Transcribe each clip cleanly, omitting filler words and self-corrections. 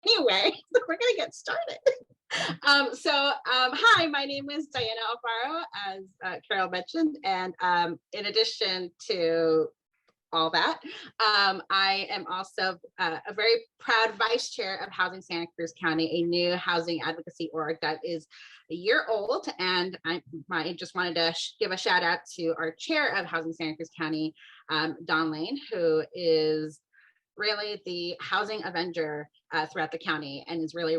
Anyway, we're gonna get started. Hi, my name is Diana Alfaro, as Carol mentioned, and in addition to all that, I am also a very proud vice chair of Housing Santa Cruz County, a new housing advocacy org that is a year old. And I just wanted to give a shout out to our chair of Housing Santa Cruz County, Don Lane, who is really the housing avenger throughout the county and is really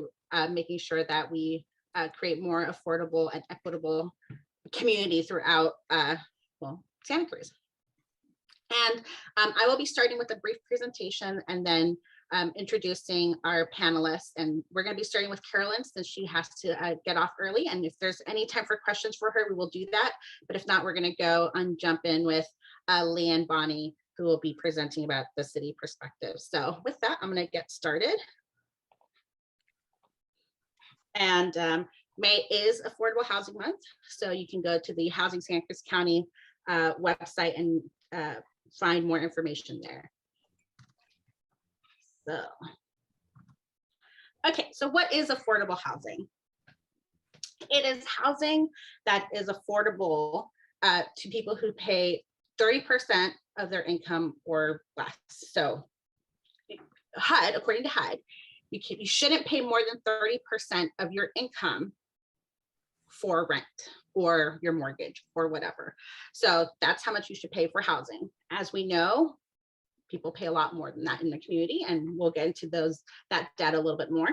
making sure that we create more affordable and equitable community throughout Santa Cruz. And I will be starting with a brief presentation and then introducing our panelists. And we're going to be starting with Carolyn since she has to get off early. And if there's any time for questions for her, we will do that. But if not, we're going to go and jump in with Leanne Bonney, who will be presenting about the city perspective. So with that, I'm going to get started. And May is Affordable Housing Month. So you can go to the Housing Santa Cruz County website and find more information there. So what is affordable housing? It is housing that is affordable to people who pay 30% of their income or less. So HUD, according to HUD, you shouldn't pay more than 30% of your income for rent or your mortgage or whatever. So that's how much you should pay for housing. As we know, people pay a lot more than that in the community, and we'll get into that data a little bit more.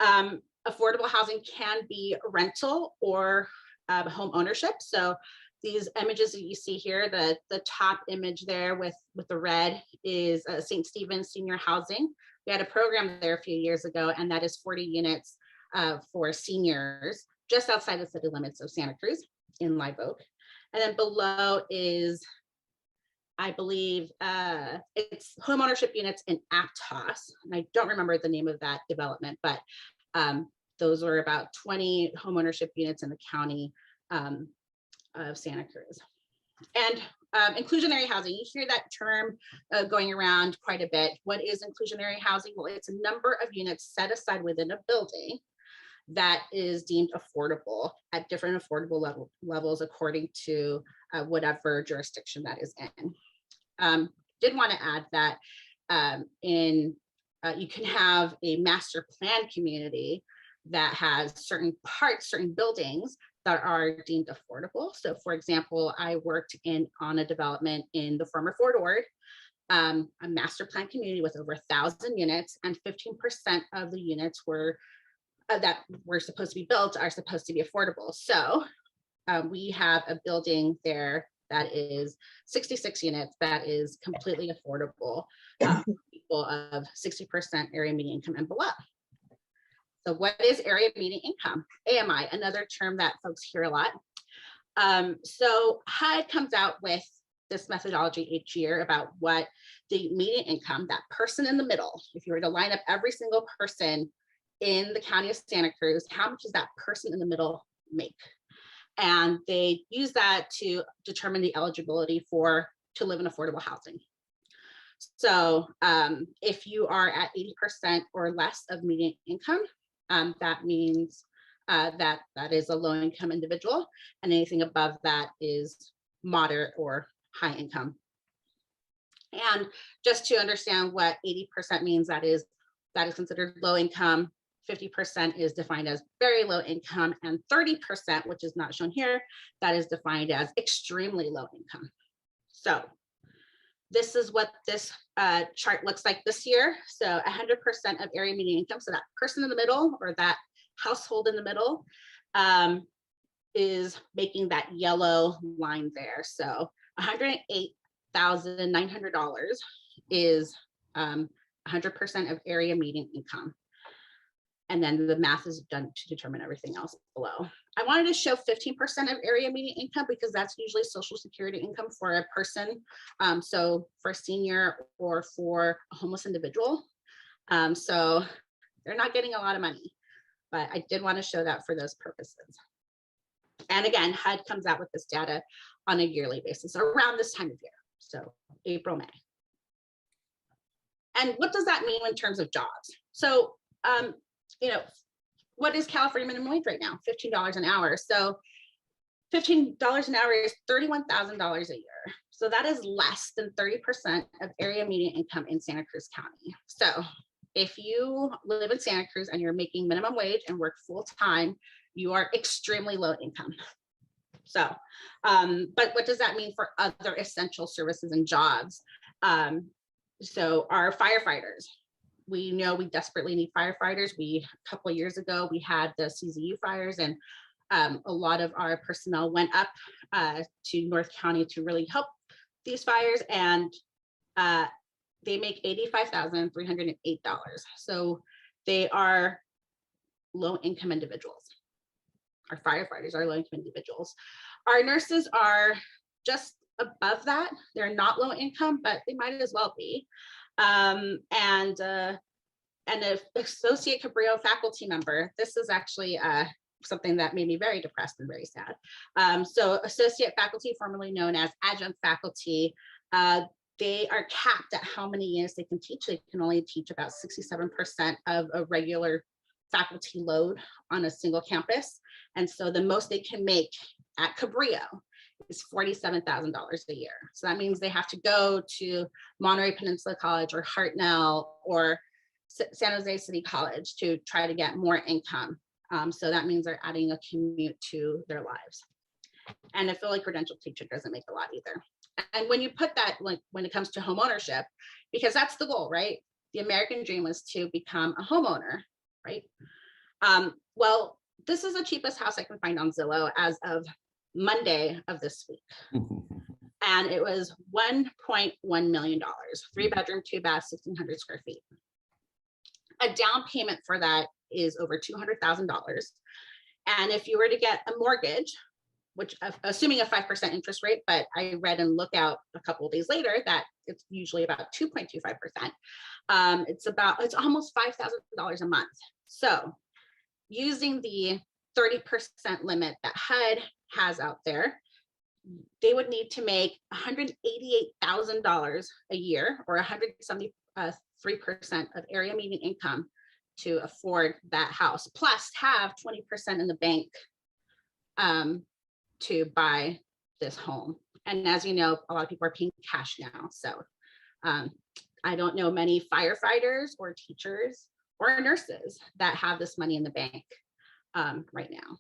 Affordable housing can be rental or home ownership. So these images that you see here, the top image there with the red is St. Stephen's Senior Housing. We had a program there a few years ago, and that is 40 units for seniors just outside the city limits of Santa Cruz in Live Oak. And then below is, I believe, it's home ownership units in Aptos. And I don't remember the name of that development, but those were about 20 home ownership units in the county of Santa Cruz. And inclusionary housing, you hear that term going around quite a bit. What is inclusionary housing? Well, it's a number of units set aside within a building that is deemed affordable at different affordable levels according to whatever jurisdiction that is in. Did want to add that you can have a master plan community that has certain parts, certain buildings that are deemed affordable. So for example, I worked on a development in the former Fort Ord, a master plan community with over 1,000 units, and 15% of the units that were supposed to be built are supposed to be affordable. So we have a building there that is 66 units that is completely affordable for people of 60% area median income and below. So what is area median income? AMI, another term that folks hear a lot. So HUD comes out with this methodology each year about what the median income, that person in the middle, if you were to line up every single person in the county of Santa Cruz, how much does that person in the middle make? And they use that to determine the eligibility to live in affordable housing. So if you are at 80% or less of median income, that means that is a low income individual, and anything above that is moderate or high income. And just to understand what 80% means, that is considered low income, 50% is defined as very low income, and 30%, which is not shown here, that is defined as extremely low income. So this is what this chart looks like this year. So 100% of area median income, so that person in the middle or that household in the middle is making that yellow line there. So $108,900 is 100% of area median income. And then the math is done to determine everything else below. I wanted to show 15% of area median income because that's usually Social Security income for a person. So for a senior or for a homeless individual. So they're not getting a lot of money, but I did want to show that for those purposes. And again, HUD comes out with this data on a yearly basis around this time of year. So April, May. And what does that mean in terms of jobs? So you know, what is California minimum wage right now? $15 an hour. So $15 an hour is $31,000 a year. So that is less than 30% of area median income in Santa Cruz County. So if you live in Santa Cruz and you're making minimum wage and work full time, you are extremely low income. So, but what does that mean for other essential services and jobs? So our firefighters, we know we desperately need firefighters. A couple of years ago, we had the CZU fires, and a lot of our personnel went up to North County to really help these fires, and they make $85,308. So they are low income individuals. Our firefighters are low income individuals. Our nurses are just above that. They're not low income, but they might as well be. And an associate Cabrillo faculty member, this is actually something that made me very depressed and very sad. So associate faculty, formerly known as adjunct faculty, they are capped at how many units they can teach. They can only teach about 67% of a regular faculty load on a single campus. And so the most they can make at Cabrillo is $47,000 a year. So that means they have to go to Monterey Peninsula College or Hartnell or San Jose City College to try to get more income. So that means they're adding a commute to their lives. And a fully credentialed teacher doesn't make a lot either. And when you put that, like when it comes to home ownership, because that's the goal, right? The American dream was to become a homeowner, right? Well, this is the cheapest house I can find on Zillow as of Monday of this week. And it was $1.1 million, 3-bedroom, 2-bath, 1,600 square feet. A down payment for that is over $200,000. And if you were to get a mortgage, which assuming a 5% interest rate, but I read and look out a couple of days later that it's usually about 2.25%. It's almost $5,000 a month. So using the 30% limit that HUD has out there, they would need to make $188,000 a year, or 173% of area median income to afford that house, plus have 20% in the bank to buy this home. And as you know, a lot of people are paying cash now. So I don't know many firefighters or teachers or nurses that have this money in the bank right now.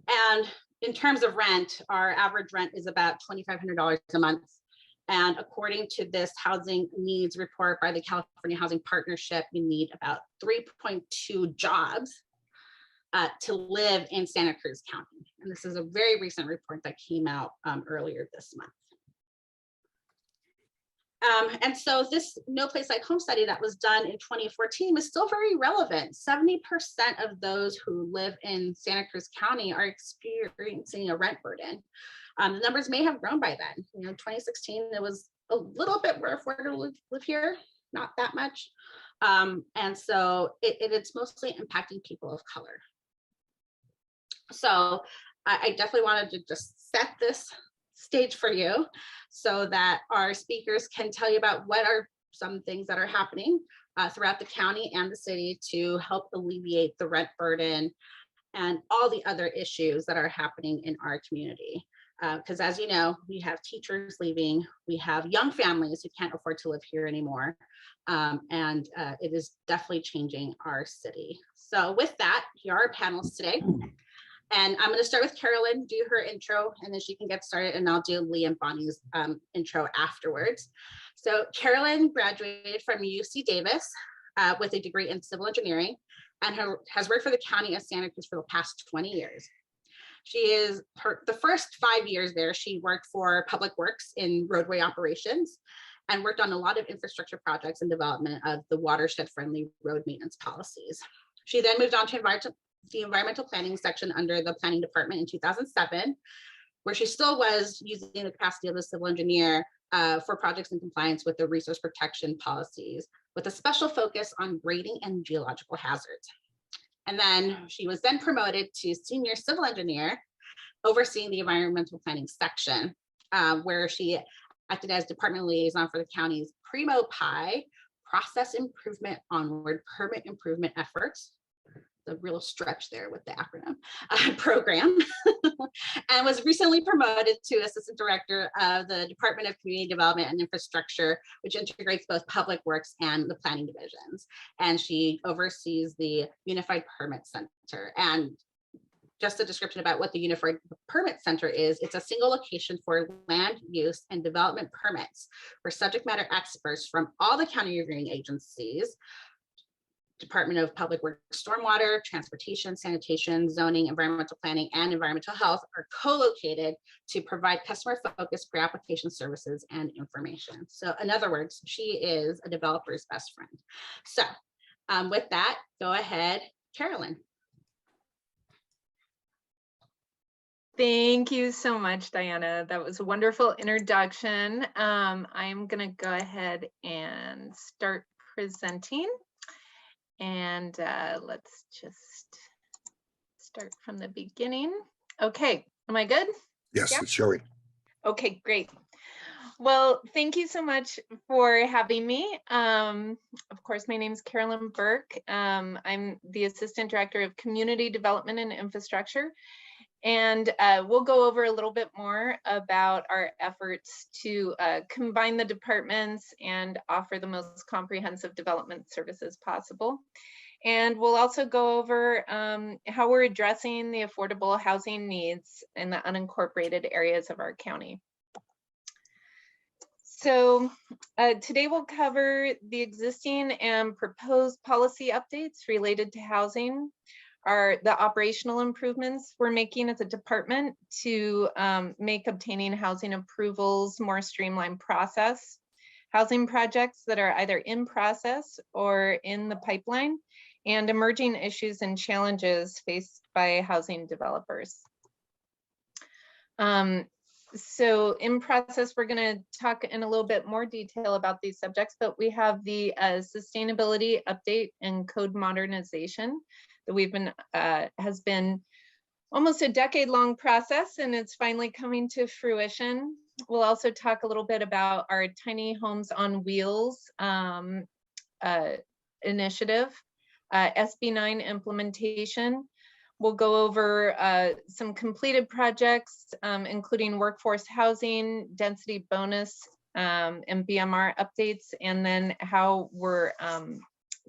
And in terms of rent, our average rent is about $2,500 a month. And according to this housing needs report by the California Housing Partnership, you need about 3.2 jobs to live in Santa Cruz County. And this is a very recent report that came out earlier this month. And so this No Place Like Home study that was done in 2014 was still very relevant. 70% of those who live in Santa Cruz County are experiencing a rent burden. The numbers may have grown by then. You know, 2016, it was a little bit more affordable to live here, not that much. And so it's mostly impacting people of color. So I definitely wanted to just set this stage for you so that our speakers can tell you about what are some things that are happening throughout the county and the city to help alleviate the rent burden and all the other issues that are happening in our community. Because as you know, we have teachers leaving, we have young families who can't afford to live here anymore. And it is definitely changing our city. So with that, here are our panels today. And I'm going to start with Carolyn, do her intro, and then she can get started, and I'll do Lee and Bonnie's intro afterwards. So Carolyn graduated from UC Davis with a degree in civil engineering and has worked for the county of Santa Cruz for the past 20 years. The first 5 years there, she worked for Public Works in roadway operations and worked on a lot of infrastructure projects and development of the watershed-friendly road maintenance policies. She then moved on to the environmental planning section under the planning department in 2007, where she still was using the capacity of a civil engineer for projects in compliance with the resource protection policies, with a special focus on grading and geological hazards. And then she was then promoted to senior civil engineer, overseeing the environmental planning section, where she acted as department liaison for the county's Primo Pi process improvement onward permit improvement efforts, the real stretch there with the acronym, program, and was recently promoted to Assistant Director of the Department of Community Development and Infrastructure, which integrates both Public Works and the Planning Divisions. And she oversees the Unified Permit Center. And just a description about what the Unified Permit Center is, it's a single location for land use and development permits for subject matter experts from all the county reviewing agencies, Department of Public Works, Stormwater, Transportation, Sanitation, Zoning, Environmental Planning, and Environmental Health are co-located to provide customer-focused pre-application services and information. So in other words, she is a developer's best friend. So with that, go ahead, Carolyn. Thank you so much, Diana. That was a wonderful introduction. I'm going to go ahead and start presenting. And let's just start from the beginning. Okay, am I good? Yes, Yeah. it's showing. Okay, great. Well, thank you so much for having me. Of course, my name is Carolyn Burke. I'm the Assistant Director of Community Development and Infrastructure. And we'll go over a little bit more about our efforts to combine the departments and offer the most comprehensive development services possible. And we'll also go over how we're addressing the affordable housing needs in the unincorporated areas of our county. So today we'll cover the existing and proposed policy updates related to housing, the operational improvements we're making as a department to make obtaining housing approvals more streamlined process, housing projects that are either in process or in the pipeline, and emerging issues and challenges faced by housing developers. So in process, we're going to talk in a little bit more detail about these subjects, but we have the sustainability update and code modernization that we've been has been almost a decade-long process, and it's finally coming to fruition. We'll also talk a little bit about our Tiny Homes on Wheels initiative, SB 9 implementation. We'll go over some completed projects, including workforce housing, density bonus, and BMR updates, and then how we're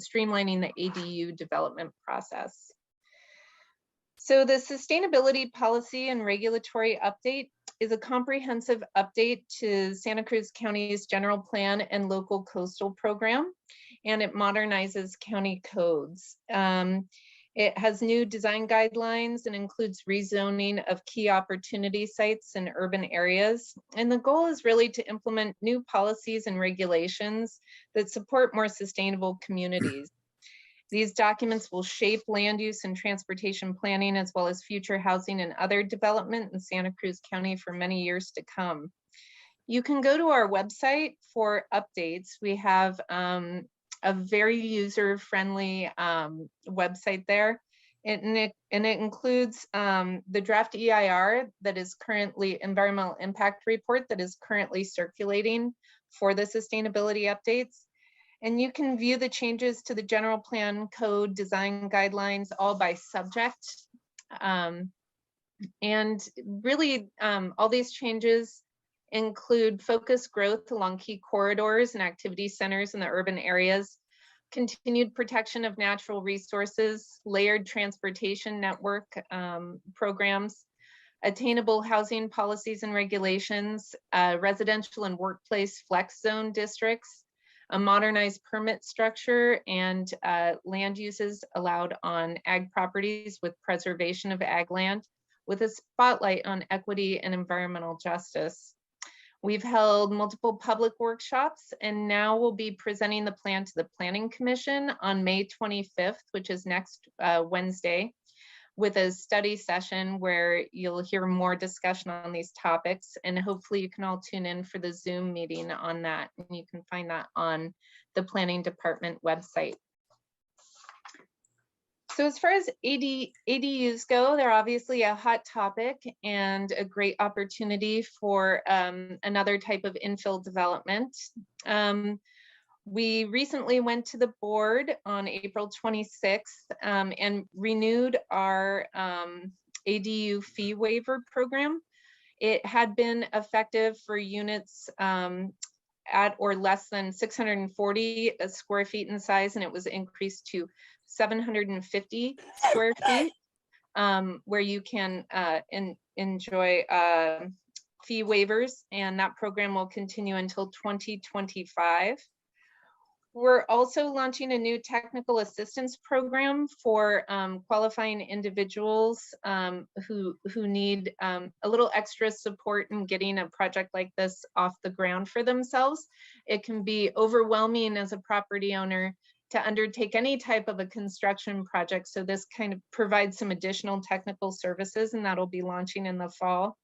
streamlining the ADU development process. So the sustainability policy and regulatory update is a comprehensive update to Santa Cruz County's general plan and local coastal program, and it modernizes county codes. It has new design guidelines and includes rezoning of key opportunity sites in urban areas. And the goal is really to implement new policies and regulations that support more sustainable communities. These documents will shape land use and transportation planning, as well as future housing and other development in Santa Cruz County for many years to come. You can go to our website for updates. We have a very user-friendly website there. And it includes the draft EIR that is currently, environmental impact report that is currently circulating for the sustainability updates. And you can view the changes to the general plan, code, design guidelines, all by subject. And really, all these changes include focused growth along key corridors and activity centers in the urban areas, continued protection of natural resources, layered transportation network programs, attainable housing policies and regulations, residential and workplace flex zone districts, a modernized permit structure, and land uses allowed on ag properties with preservation of ag land, with a spotlight on equity and environmental justice. We've held multiple public workshops, and now we'll be presenting the plan to the Planning Commission on May 25th, which is next Wednesday, with a study session where you'll hear more discussion on these topics, and hopefully you can all tune in for the Zoom meeting on that, and you can find that on the Planning Department website. So as far as ADUs go, they're obviously a hot topic and a great opportunity for another type of infill development. We recently went to the board on April 26th and renewed our ADU fee waiver program. It had been effective for units at or less than 640 square feet in size, and it was increased to 750 square feet, where you can enjoy fee waivers, and that program will continue until 2025. We're also launching a new technical assistance program for qualifying individuals who need a little extra support in getting a project like this off the ground for themselves. It can be overwhelming as a property owner to undertake any type of a construction project. So this kind of provides some additional technical services, and that'll be launching in the fall.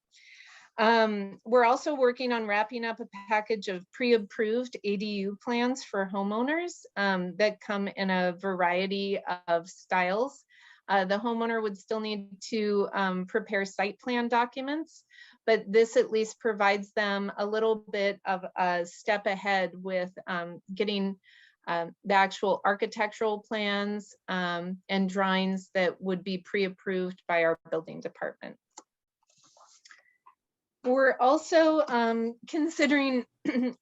We're also working on wrapping up a package of pre-approved ADU plans for homeowners that come in a variety of styles. The homeowner would still need to prepare site plan documents, but this at least provides them a little bit of a step ahead with getting the actual architectural plans and drawings that would be pre-approved by our building department. We're also considering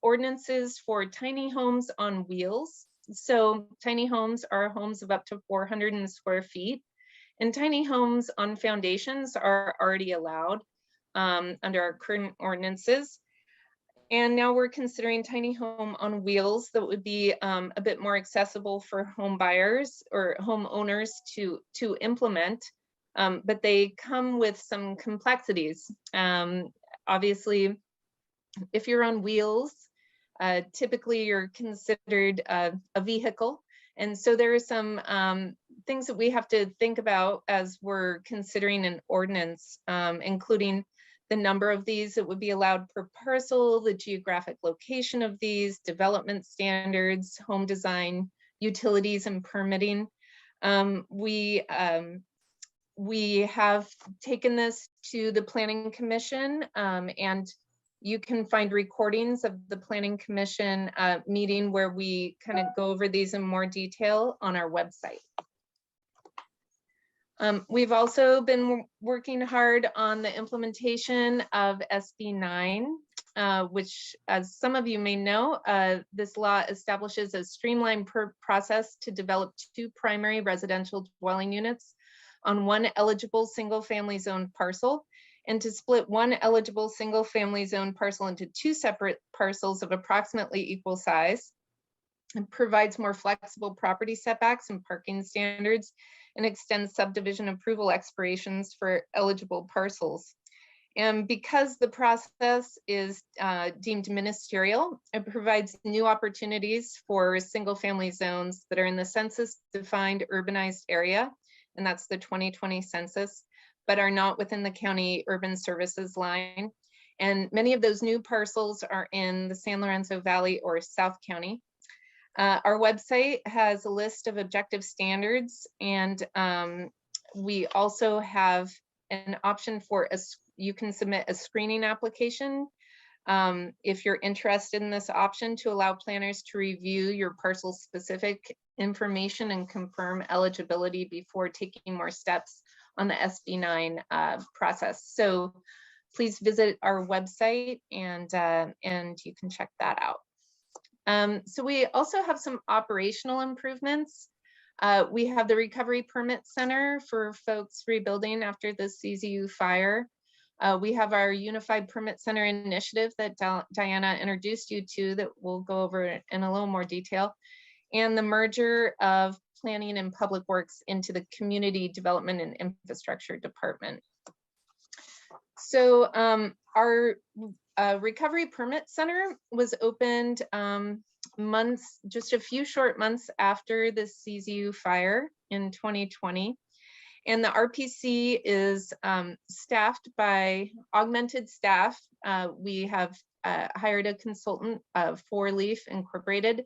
ordinances for tiny homes on wheels. So tiny homes are homes of up to 400 square feet, and tiny homes on foundations are already allowed under our current ordinances. And now we're considering tiny home on wheels that would be a bit more accessible for home buyers or homeowners to implement, but they come with some complexities. Obviously, if you're on wheels, typically you're considered a vehicle. And so there are some things that we have to think about as we're considering an ordinance, including the number of these that would be allowed per parcel, the geographic location of these, development standards, home design, utilities, and permitting. We have taken this to the Planning Commission, and you can find recordings of the Planning Commission meeting where we kind of go over these in more detail on our website. We've also been working hard on the implementation of SB 9, which, as some of you may know, this law establishes a streamlined process to develop 2 primary residential dwelling units on 1 eligible single-family zoned parcel, and to split 1 eligible single-family zoned parcel into 2 separate parcels of approximately equal size. It provides more flexible property setbacks and parking standards, and extends subdivision approval expirations for eligible parcels. And because the process is deemed ministerial, it provides new opportunities for single-family zones that are in the census-defined urbanized area, and that's the 2020 census, but are not within the county urban services line. And many of those new parcels are in the San Lorenzo Valley or South County. Our website has a list of objective standards, and we also have an option for you can submit a screening application if you're interested in this option, to allow planners to review your parcel specific information and confirm eligibility before taking more steps on the SB 9 process. So please visit our website and you can check that out. So we also have some operational improvements. We have the Recovery Permit Center for folks rebuilding after the CZU fire. We have our Unified Permit Center initiative that Diana introduced you to, that we'll go over in a little more detail, and the merger of Planning and Public Works into the Community Development and Infrastructure Department. So our Recovery Permit Center was opened just a few short months after the CZU fire in 2020. And the RPC is staffed by augmented staff. We have hired a consultant, Four Leaf Incorporated,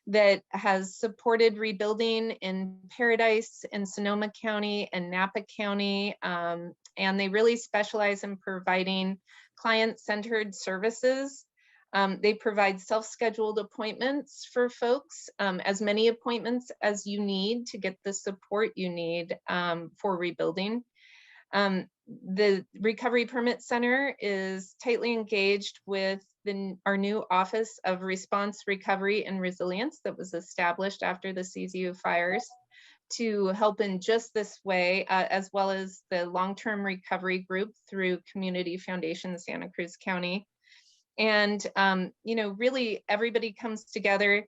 that has supported rebuilding in Paradise and Sonoma County and Napa County. And they really specialize in providing client-centered services They provide self-scheduled appointments for folks, as many appointments as you need to get the support you need for rebuilding. The Recovery Permit Center is tightly engaged with our new Office of Response, Recovery, and Resilience that was established after the CZU fires to help in just this way, as well as the long-term recovery group through Community Foundation Santa Cruz County. And, you know, really everybody comes together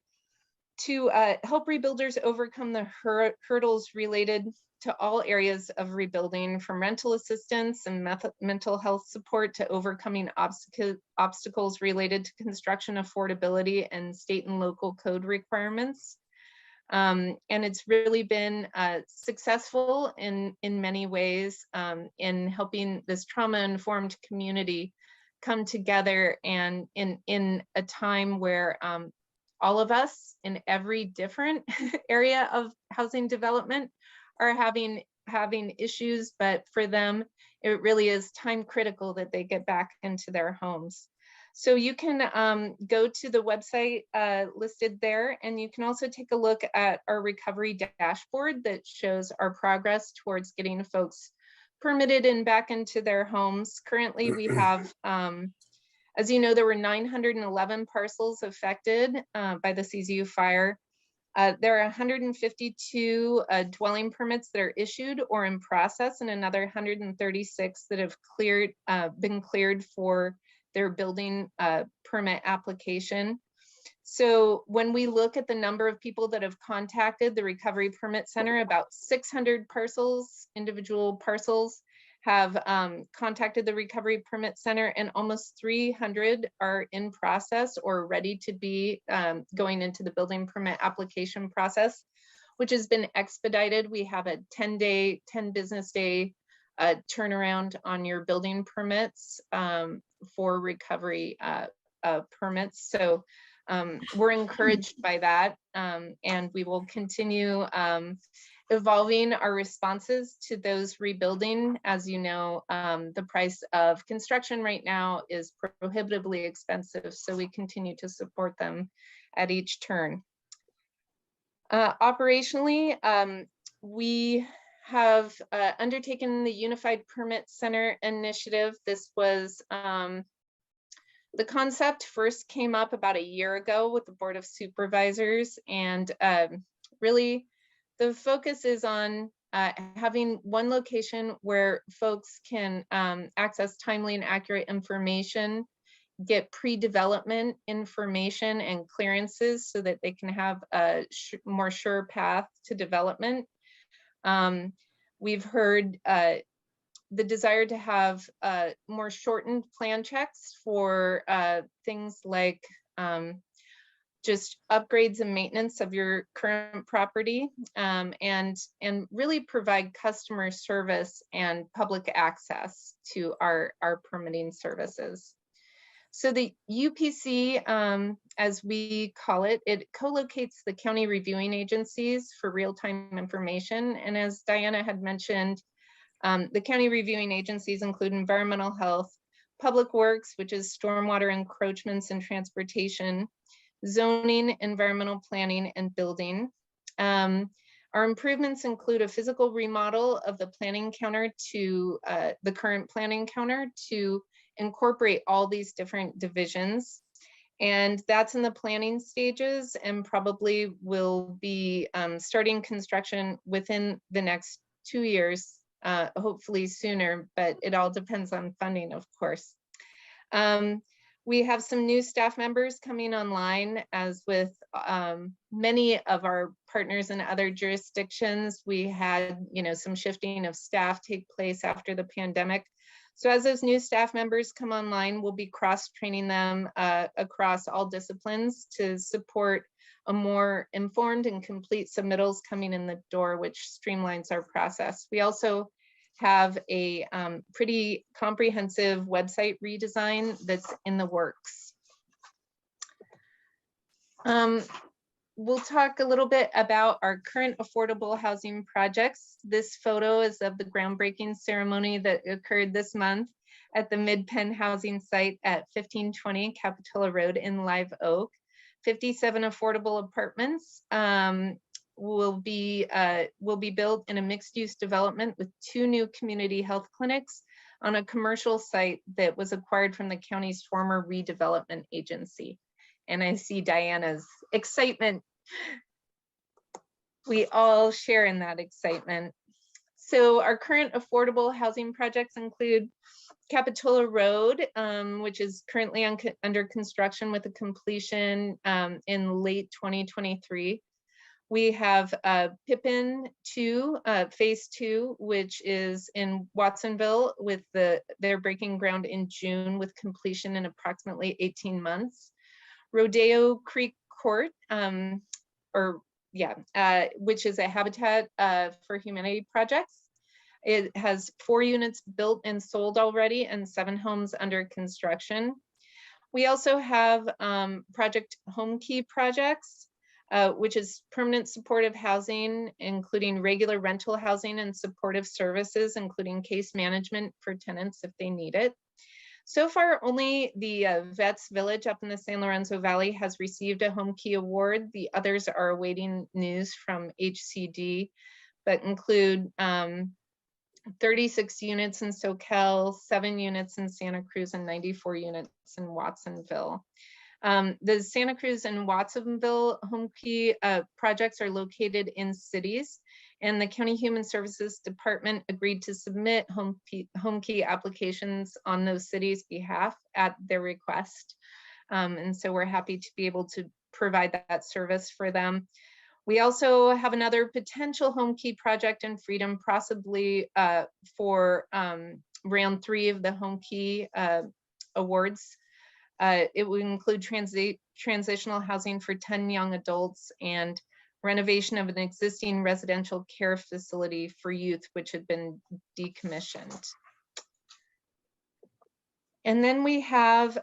to help rebuilders overcome the hurdles related to all areas of rebuilding, from rental assistance and mental health support to overcoming obstacles related to construction affordability and state and local code requirements. And it's really been successful in many ways in helping this trauma-informed community come together, and in a time where all of us in every different area of housing development are having issues, but for them, it really is time critical that they get back into their homes. So you can go to the website listed there, and you can also take a look at our recovery dashboard that shows our progress towards getting folks permitted and back into their homes. Currently, we have, as you know, there were 911 parcels affected by the CZU fire. There are 152 dwelling permits that are issued or in process, and another 136 that have been cleared for their building permit application. So when we look at the number of people that have contacted the Recovery Permit Center, about 600 parcels, individual parcels, have contacted the Recovery Permit Center, and almost 300 are in process or ready to be going into the building permit application process, which has been expedited. We have a 10 business day turnaround on your building permits for recovery permits. So we're encouraged by that, and we will continue evolving our responses to those rebuilding. As you know, the price of construction right now is prohibitively expensive, so we continue to support them at each turn. Operationally, we have undertaken the Unified Permit Center initiative. This was the concept first came up about a year ago with the Board of Supervisors, and really the focus is on having one location where folks can access timely and accurate information, get pre-development information and clearances so that they can have a more sure path to development. We've heard the desire to have more shortened plan checks for things like just upgrades and maintenance of your current property, and really provide customer service and public access to our permitting services. So the UPC, as we call it, it co-locates the county reviewing agencies for real-time information. And as Diana had mentioned, the county reviewing agencies include environmental health, public works, which is stormwater encroachments and transportation, zoning, environmental planning, and building. Our improvements include a physical remodel of the planning counter to the current planning counter to incorporate all these different divisions. And that's in the planning stages, and probably will be starting construction within the next 2 years, hopefully sooner, but it all depends on funding, of course. We have some new staff members coming online, as with many of our partners in other jurisdictions. We had, some shifting of staff take place after the pandemic. So as those new staff members come online, we'll be cross-training them across all disciplines to support a more informed and complete submittals coming in the door, which streamlines our process. We also have a pretty comprehensive website redesign that's in the works. We'll talk a little bit about our current affordable housing projects. This photo is of the groundbreaking ceremony that occurred this month at the Mid-Penn housing site at 1520 Capitola Road in Live Oak. 57 affordable apartments will be built in a mixed-use development with 2 new community health clinics on a commercial site that was acquired from the county's former redevelopment agency. And I see Diana's excitement. We all share in that excitement. So our current affordable housing projects include Capitola Road, which is currently under construction with a completion in late 2023. We have Pippin 2, phase 2, which is in Watsonville with they're breaking ground in June with completion in approximately 18 months. Rodeo Creek Court, which is a Habitat for Humanity projects. It has 4 units built and sold already and 7 homes under construction. We also have Project Home Key projects, which is permanent supportive housing, including regular rental housing and supportive services, including case management for tenants if they need it. So far, only the Vets Village up in the San Lorenzo Valley has received a Home Key award. The others are awaiting news from HCD, but include 36 units in SoCal, 7 units in Santa Cruz, and 94 units in Watsonville. The Santa Cruz and Watsonville Home Key projects are located in cities, and the County Human Services Department agreed to submit home key applications on those cities' behalf at their request. And so we're happy to be able to provide that service for them. We also have another potential home key project in Freedom, possibly for round 3 of the home key awards. It would include transitional housing for 10 young adults and renovation of an existing residential care facility for youth, which had been decommissioned. And then we have,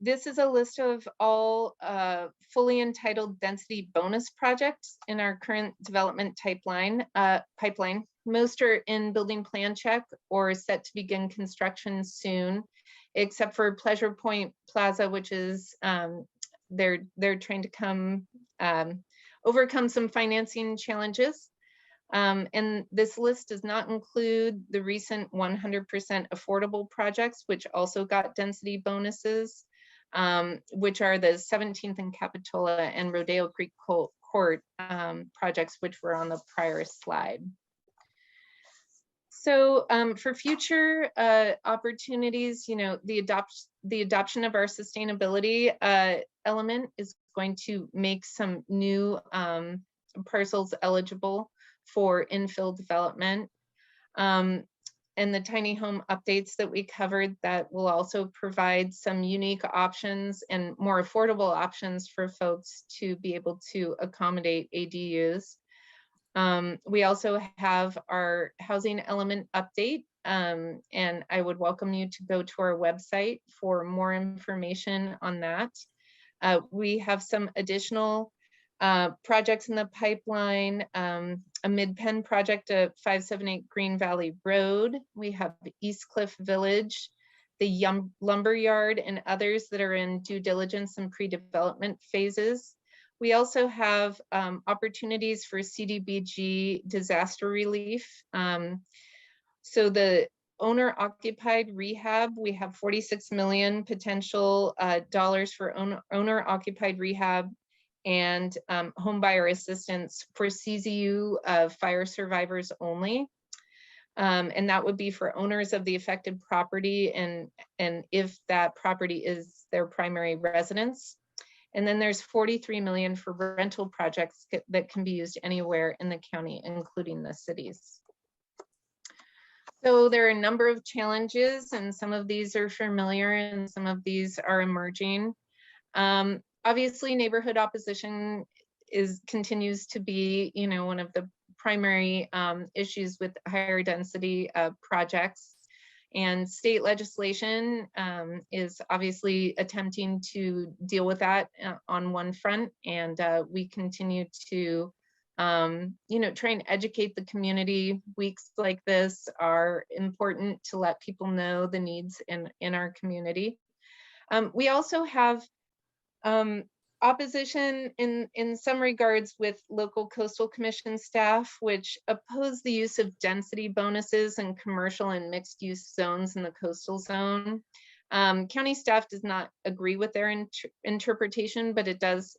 this is a list of all fully entitled density bonus projects in our current development pipeline. Most are in building plan check or set to begin construction soon, except for Pleasure Point Plaza, which is, they're trying to overcome some financing challenges. And this list does not include the recent 100% affordable projects, which also got density bonuses, which are the 17th and Capitola and Rodeo Creek Court projects, which were on the prior slide. So for future opportunities, you know, the adoption of our sustainability element is going to make some new parcels eligible for infill development. And the tiny home updates that we covered that will also provide some unique options and more affordable options for folks to be able to accommodate ADUs. We also have our housing element update, and I would welcome you to go to our website for more information on that. We have some additional projects in the pipeline, a Mid-Penn project at 578 Green Valley Road. We have East Cliff Village, the Lumber Yard, and others that are in due diligence and pre-development phases. We also have opportunities for CDBG disaster relief. So the owner-occupied rehab, we have 46 million potential dollars for owner-occupied rehab and home buyer assistance for CZU fire survivors only. And that would be for owners of the affected property and if that property is their primary residence. And then there's 43 million for rental projects that can be used anywhere in the county, including the cities. So there are a number of challenges, and some of these are familiar and some of these are emerging. Obviously, neighborhood opposition continues to be, you know, one of the primary issues with higher density projects. And state legislation is obviously attempting to deal with that on one front, and we continue to you know, try and educate the community. Weeks like this are important to let people know the needs in our community. We also have opposition in some regards with local coastal commission staff, which oppose the use of density bonuses in commercial and mixed use zones in the coastal zone. County staff does not agree with their interpretation, but it does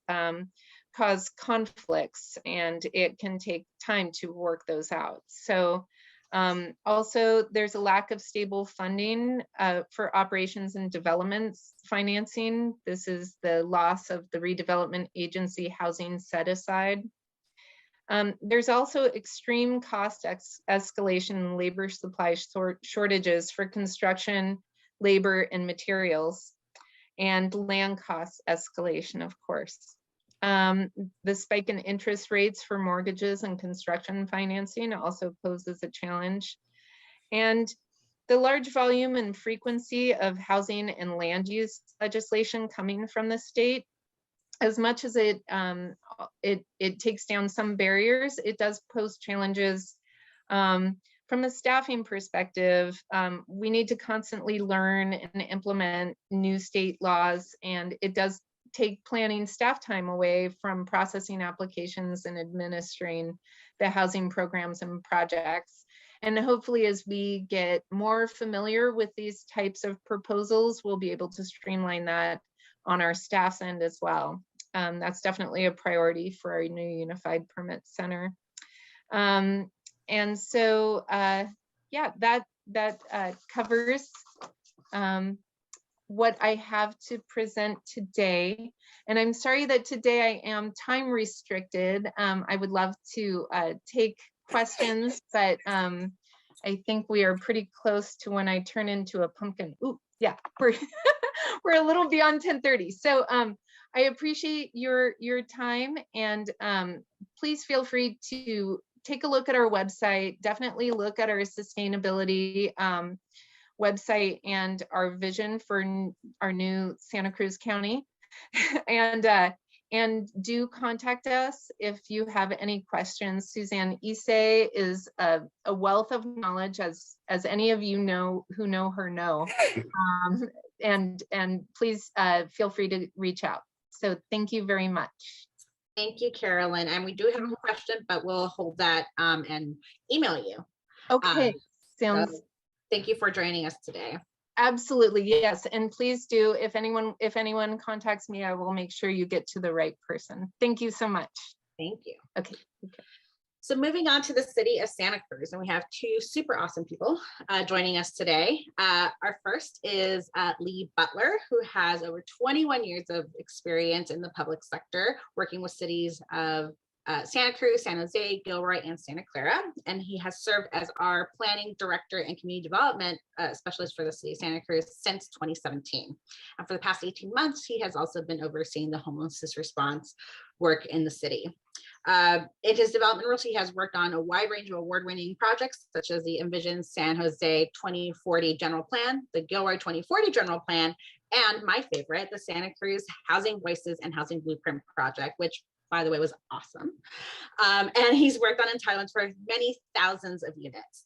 cause conflicts, and it can take time to work those out. So also, there's a lack of stable funding for operations and development financing. This is the loss of the redevelopment agency housing set aside. There's also extreme cost escalation and labor supply shortages for construction, labor, and materials, and land cost escalation, of course. The spike in interest rates for mortgages and construction financing also poses a challenge. And the large volume and frequency of housing and land use legislation coming from the state, as much as it takes down some barriers, it does pose challenges. From a staffing perspective, we need to constantly learn and implement new state laws, and it does take planning staff time away from processing applications and administering the housing programs and projects. And hopefully, as we get more familiar with these types of proposals, we'll be able to streamline that on our staff's end as well. That's definitely a priority for our new Unified Permit Center. And so, yeah, that covers what I have to present today. And I'm sorry that today I am time restricted. I would love to take questions, but I think we are pretty close to when I turn into a pumpkin. Ooh, yeah, we're we're a little beyond 10:30. So I appreciate your time, and please feel free to take a look at our website. Definitely look at our sustainability website and our vision for our new Santa Cruz County. And do contact us if you have any questions. Suzanne Issei is a wealth of knowledge, as any of you know who know her know. And please feel free to reach out. So thank you very much. Thank you, Carolyn. And we do have a question, but we'll hold that and email you. Okay, sounds. So thank you for joining us today. Absolutely, yes. And please do, if anyone contacts me, I will make sure you get to the right person. Thank you so much. Thank you. Okay. So moving on to the city of Santa Cruz, and we have two super awesome people joining us today. Our first is Lee Butler, who has over 21 years of experience in the public sector, working with cities of Santa Cruz, San Jose, Gilroy, and Santa Clara. And he has served as our planning director and community development specialist for the city of Santa Cruz since 2017. And for the past 18 months, he has also been overseeing the homelessness response work in the city. In his development roles, he has worked on a wide range of award-winning projects, such as the Envision San Jose 2040 General Plan, the Gilroy 2040 General Plan, and my favorite, the Santa Cruz Housing Voices and Housing Blueprint Project, which, by the way, was awesome. And he's worked on entitlements for many thousands of units.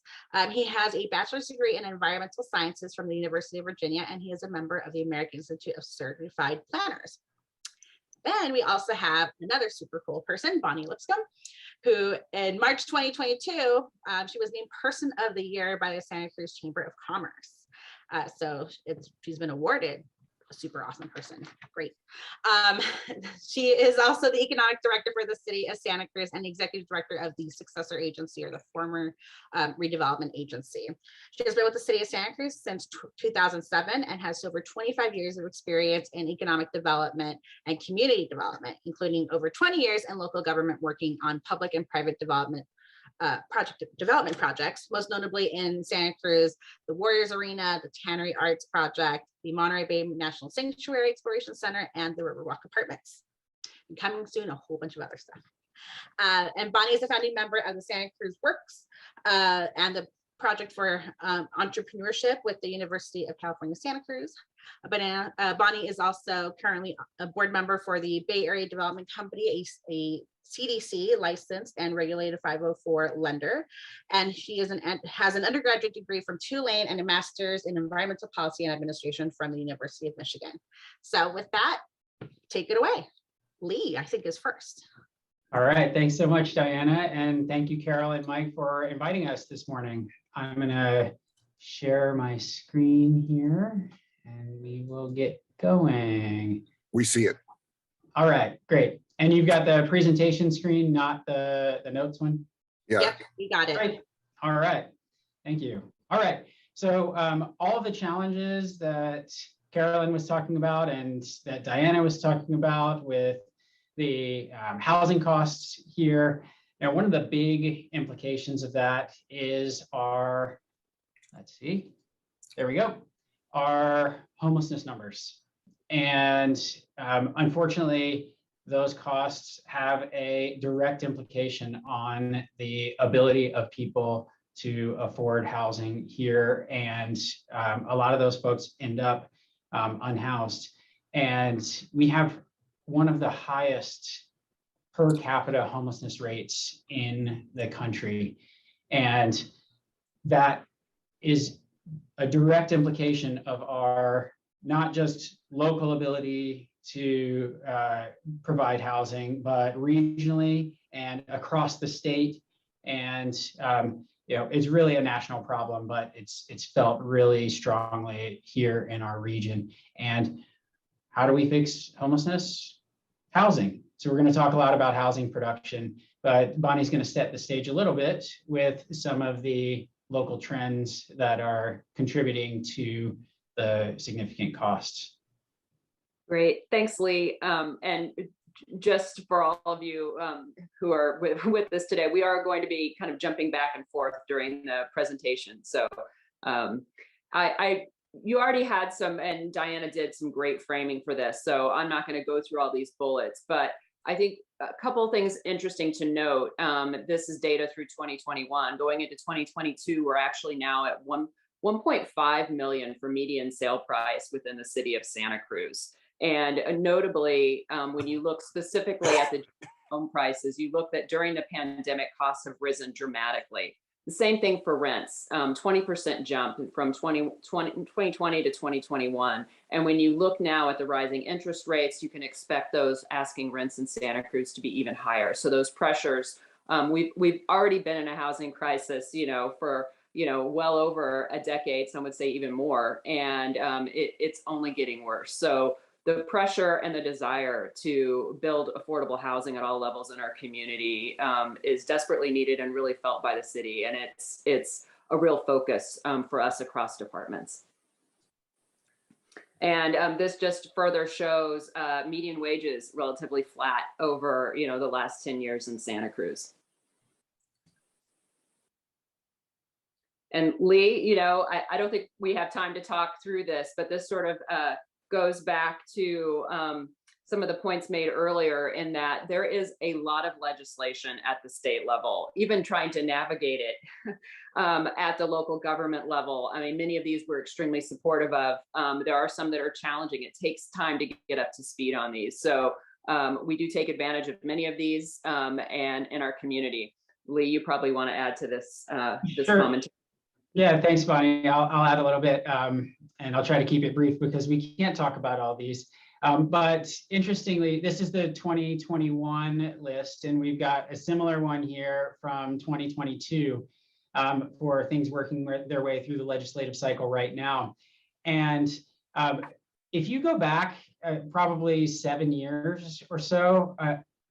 He has a bachelor's degree in environmental sciences from the University of Virginia, and he is a member of the American Institute of Certified Planners. Then we also have another super cool person, Bonnie Lipscomb, who in March 2022, she was named Person of the Year by the Santa Cruz Chamber of Commerce. So she's been awarded a super awesome person. Great. She is also the economic director for the city of Santa Cruz and executive director of the successor agency, or the former redevelopment agency. She has been with the city of Santa Cruz since 2007 and has over 25 years of experience in economic development and community development, including over 20 years in local government working on public and private development projects, most notably in Santa Cruz, the Warriors Arena, the Tannery Arts Project, the Monterey Bay National Sanctuary Exploration Center, and the Riverwalk Apartments. And coming soon, a whole bunch of other stuff. And Bonnie is a founding member of the Santa Cruz Works and the project for entrepreneurship with the University of California, Santa Cruz. But Bonnie is also currently a board member for the Bay Area Development Company, a CDC licensed and regulated 504 lender. And she has an undergraduate degree from Tulane and a master's in environmental policy and administration from the University of Michigan. So with that, take it away. Lee, I think, is first. All right, thanks so much, Diana. And thank you, Carol and Mike, for inviting us this morning. I'm gonna share my screen here and we will get going. We see it. All right, great. And you've got the presentation screen, not the notes one? Yeah. Yep, we got it. Great. All right, thank you. All right, so all the challenges that Carolyn was talking about and that Diana was talking about with the housing costs here. Now, one of the big implications of that is our, let's see, there we go, our homelessness numbers. And unfortunately, those costs have a direct implication on the ability of people to afford housing here. And a lot of those folks end up unhoused. And we have one of the highest per capita homelessness rates in the country. And that is a direct implication of our not just local ability to provide housing, but regionally and across the state. And it's really a national problem, but it's felt really strongly here in our region. And how do we fix homelessness? Housing. So we're going to talk a lot about housing production, but Bonnie's going to set the stage a little bit with some of the local trends that are contributing to the significant costs. Great, thanks, Lee. And just for all of you who are with us today, we are going to be kind of jumping back and forth during the presentation. So you already had some, and Diana did some great framing for this, so I'm not going to go through all these bullets, but I think a couple of things interesting to note. This is data through 2021. Going into 2022, we're actually now at 1.5 million for median sale price within the city of Santa Cruz. And notably, when you look specifically at the home prices, you look that during the pandemic, costs have risen dramatically. The same thing for rents, 20% jump from 2020 to 2021. And when you look now at the rising interest rates, you can expect those asking rents in Santa Cruz to be even higher. So those pressures, we've already been in a housing crisis, for well over a decade, some would say even more, and it's only getting worse. So the pressure and the desire to build affordable housing at all levels in our community is desperately needed and really felt by the city. And it's a real focus for us across departments. And this just further shows median wages relatively flat over the last 10 years in Santa Cruz. And Lee, I don't think we have time to talk through this, but this sort of goes back to some of the points made earlier in that there is a lot of legislation at the state level, even trying to navigate it at the local government level. I mean, many of these we're extremely supportive of. There are some that are challenging. It takes time to get up to speed on these. So we do take advantage of many of these and in our community. Lee, you probably want to add to this, this Sure. commentary. Yeah, thanks, Bonnie. I'll add a little bit, and I'll try to keep it brief because we can't talk about all these. But interestingly, this is the 2021 list, and we've got a similar one here from 2022 for things working their way through the legislative cycle right now. And if you go back probably 7 years or so,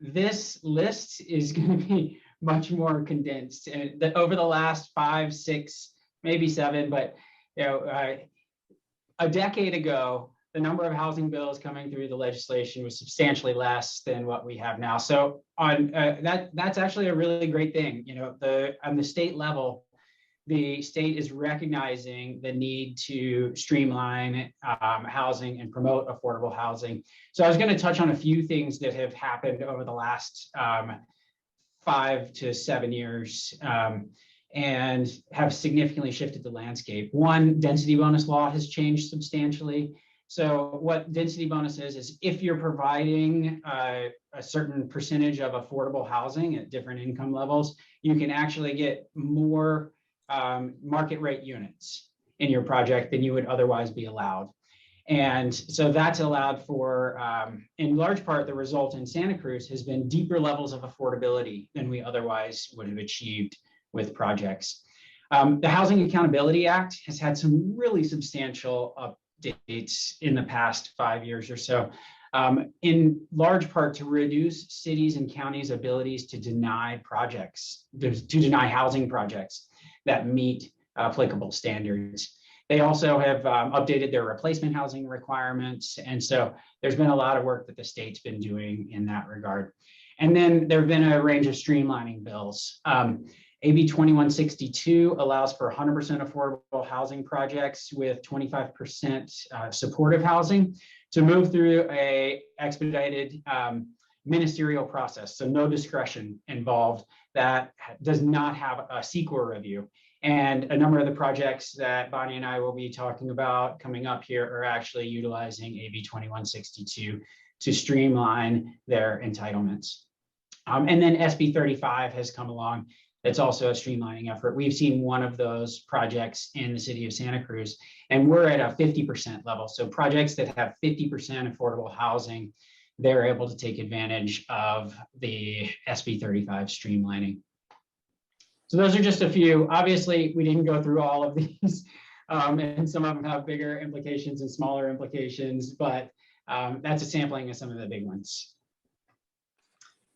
this list is going to be much more condensed. And over the last 5, 6, maybe 7, but a decade ago, the number of housing bills coming through the legislation was substantially less than what we have now. So on that's actually a really great thing. On the state level, the state is recognizing the need to streamline housing and promote affordable housing. So I was going to touch on a few things that have happened over the last 5 to 7 years. and have significantly shifted the landscape. One, density bonus law has changed substantially. So what density bonus is if you're providing a certain percentage of affordable housing at different income levels, you can actually get more market rate units in your project than you would otherwise be allowed. And so that's allowed for, in large part, the result in Santa Cruz has been deeper levels of affordability than we otherwise would have achieved with projects. The Housing Accountability Act has had some really substantial updates in the past 5 years or so, in large part to reduce cities and counties' abilities to deny projects, to deny housing projects that meet applicable standards. They also have updated their replacement housing requirements. And so there's been a lot of work that the state's been doing in that regard. And then there have been a range of streamlining bills. AB 2162 allows for 100% affordable housing projects with 25% supportive housing to move through a expedited ministerial process. So no discretion involved, that does not have a CEQA review. And a number of the projects that Bonnie and I will be talking about coming up here are actually utilizing AB 2162 to streamline their entitlements. And then SB 35 has come along. It's also a streamlining effort. We've seen one of those projects in the city of Santa Cruz, and we're at a 50% level. So projects that have 50% affordable housing, they're able to take advantage of the SB 35 streamlining. So those are just a few. Obviously, we didn't go through all of these, and some of them have bigger implications and smaller implications, but that's a sampling of some of the big ones.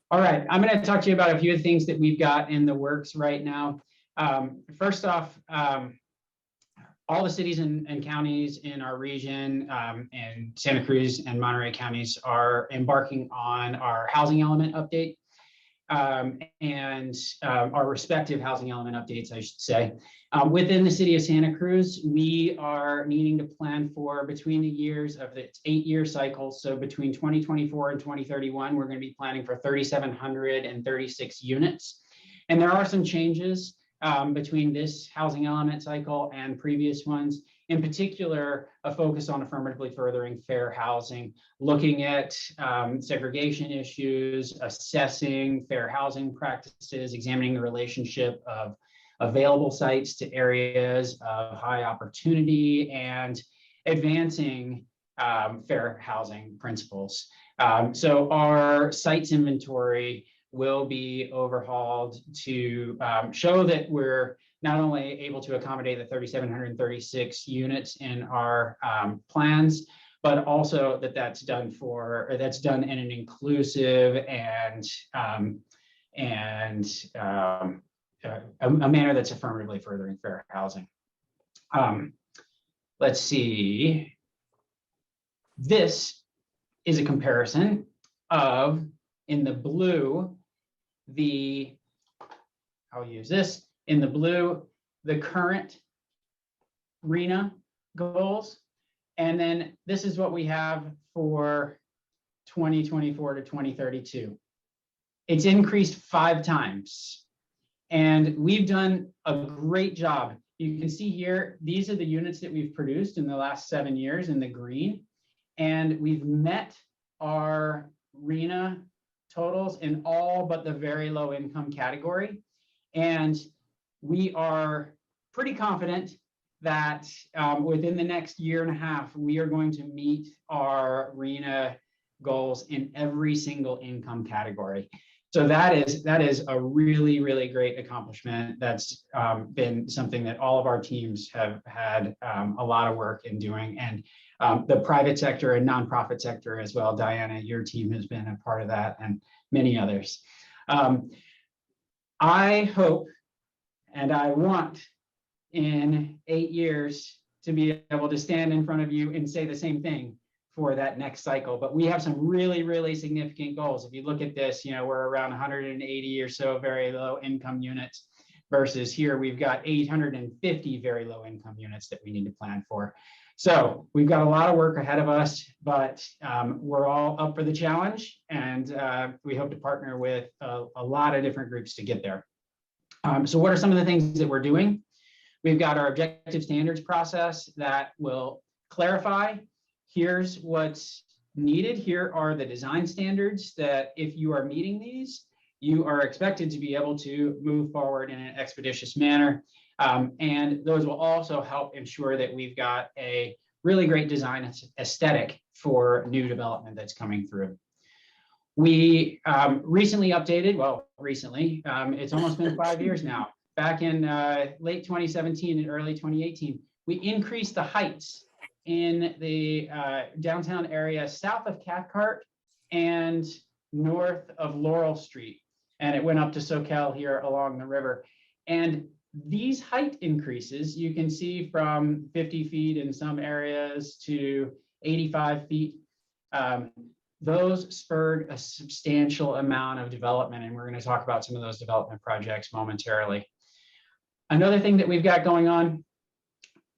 All right, I'm going to talk to you about a few things that we've got in the works right now. First off, all the cities and counties in our region, and Santa Cruz and Monterey counties, are embarking on our housing element update. And our respective housing element updates, I should say. Within the city of Santa Cruz, we are needing to plan for between the years of its 8-year cycle. So between 2024 and 2031, we're going to be planning for 3,736 units. And there are some changes between this housing element cycle and previous ones. In particular, a focus on affirmatively furthering fair housing, looking at segregation issues, assessing fair housing practices, examining the relationship of available sites to areas of high opportunity, and advancing fair housing principles. So our sites inventory will be overhauled to show that we're not only able to accommodate the 3,736 units in our plans, but also that that's done in an inclusive and a manner that's affirmatively furthering fair housing. Let's see. This is a comparison of, in the blue, I'll use this. In the blue, the current RHNA goals. And then this is what we have for 2024 to 2032. It's increased 5 times. And we've done a great job. You can see here, these are the units that we've produced in the last 7 years in the green. And we've met our RHNA totals in all but the very low income category. And we are pretty confident that within the next year and a half, we are going to meet our RHNA goals in every single income category. So that is a really, really great accomplishment. That's been something that all of our teams have had a lot of work in doing, and the private sector and nonprofit sector as well. Diana, your team has been a part of that, and many others. I hope and I want in 8 years to be able to stand in front of you and say the same thing for that next cycle. But we have some really, really significant goals. If you look at this, we're around 180 or so very low income units, versus here we've got 850 very low income units that we need to plan for. So we've got a lot of work ahead of us, but we're all up for the challenge, and we hope to partner with a lot of different groups to get there. So what are some of the things that we're doing? We've got our objective standards process that will clarify, here's what's needed. Here are the design standards that if you are meeting these, you are expected to be able to move forward in an expeditious manner. And those will also help ensure that we've got a really great design aesthetic for new development that's coming through. We recently updated, it's almost been 5 years now. Back in late 2017 and early 2018, we increased the heights in the downtown area south of Cathcart and north of Laurel Street. And it went up to Soquel here along the river. And these height increases, you can see from 50 feet in some areas to 85 feet. Those spurred a substantial amount of development, and we're going to talk about some of those development projects momentarily. Another thing that we've got going on,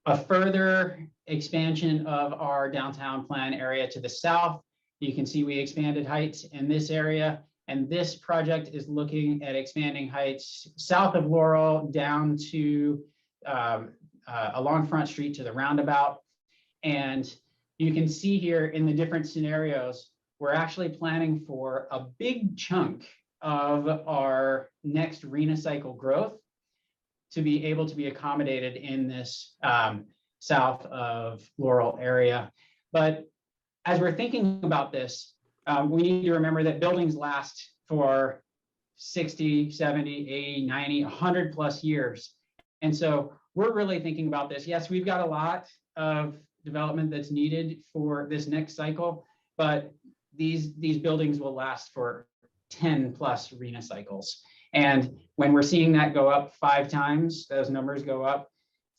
a further expansion of our downtown plan area to the south. You can see we expanded heights in this area, and this project is looking at expanding heights south of Laurel down to along Front Street to the roundabout. And you can see here in the different scenarios, we're actually planning for a big chunk of our next RENA cycle growth to be able to be accommodated in this south of Laurel area. But as we're thinking about this, we need to remember that buildings last for 60, 70, 80, 90, 100 plus years. And so we're really thinking about this. Yes, we've got a lot of development that's needed for this next cycle, but these buildings will last for 10 plus RENA cycles. And when we're seeing that go up 5 times, those numbers go up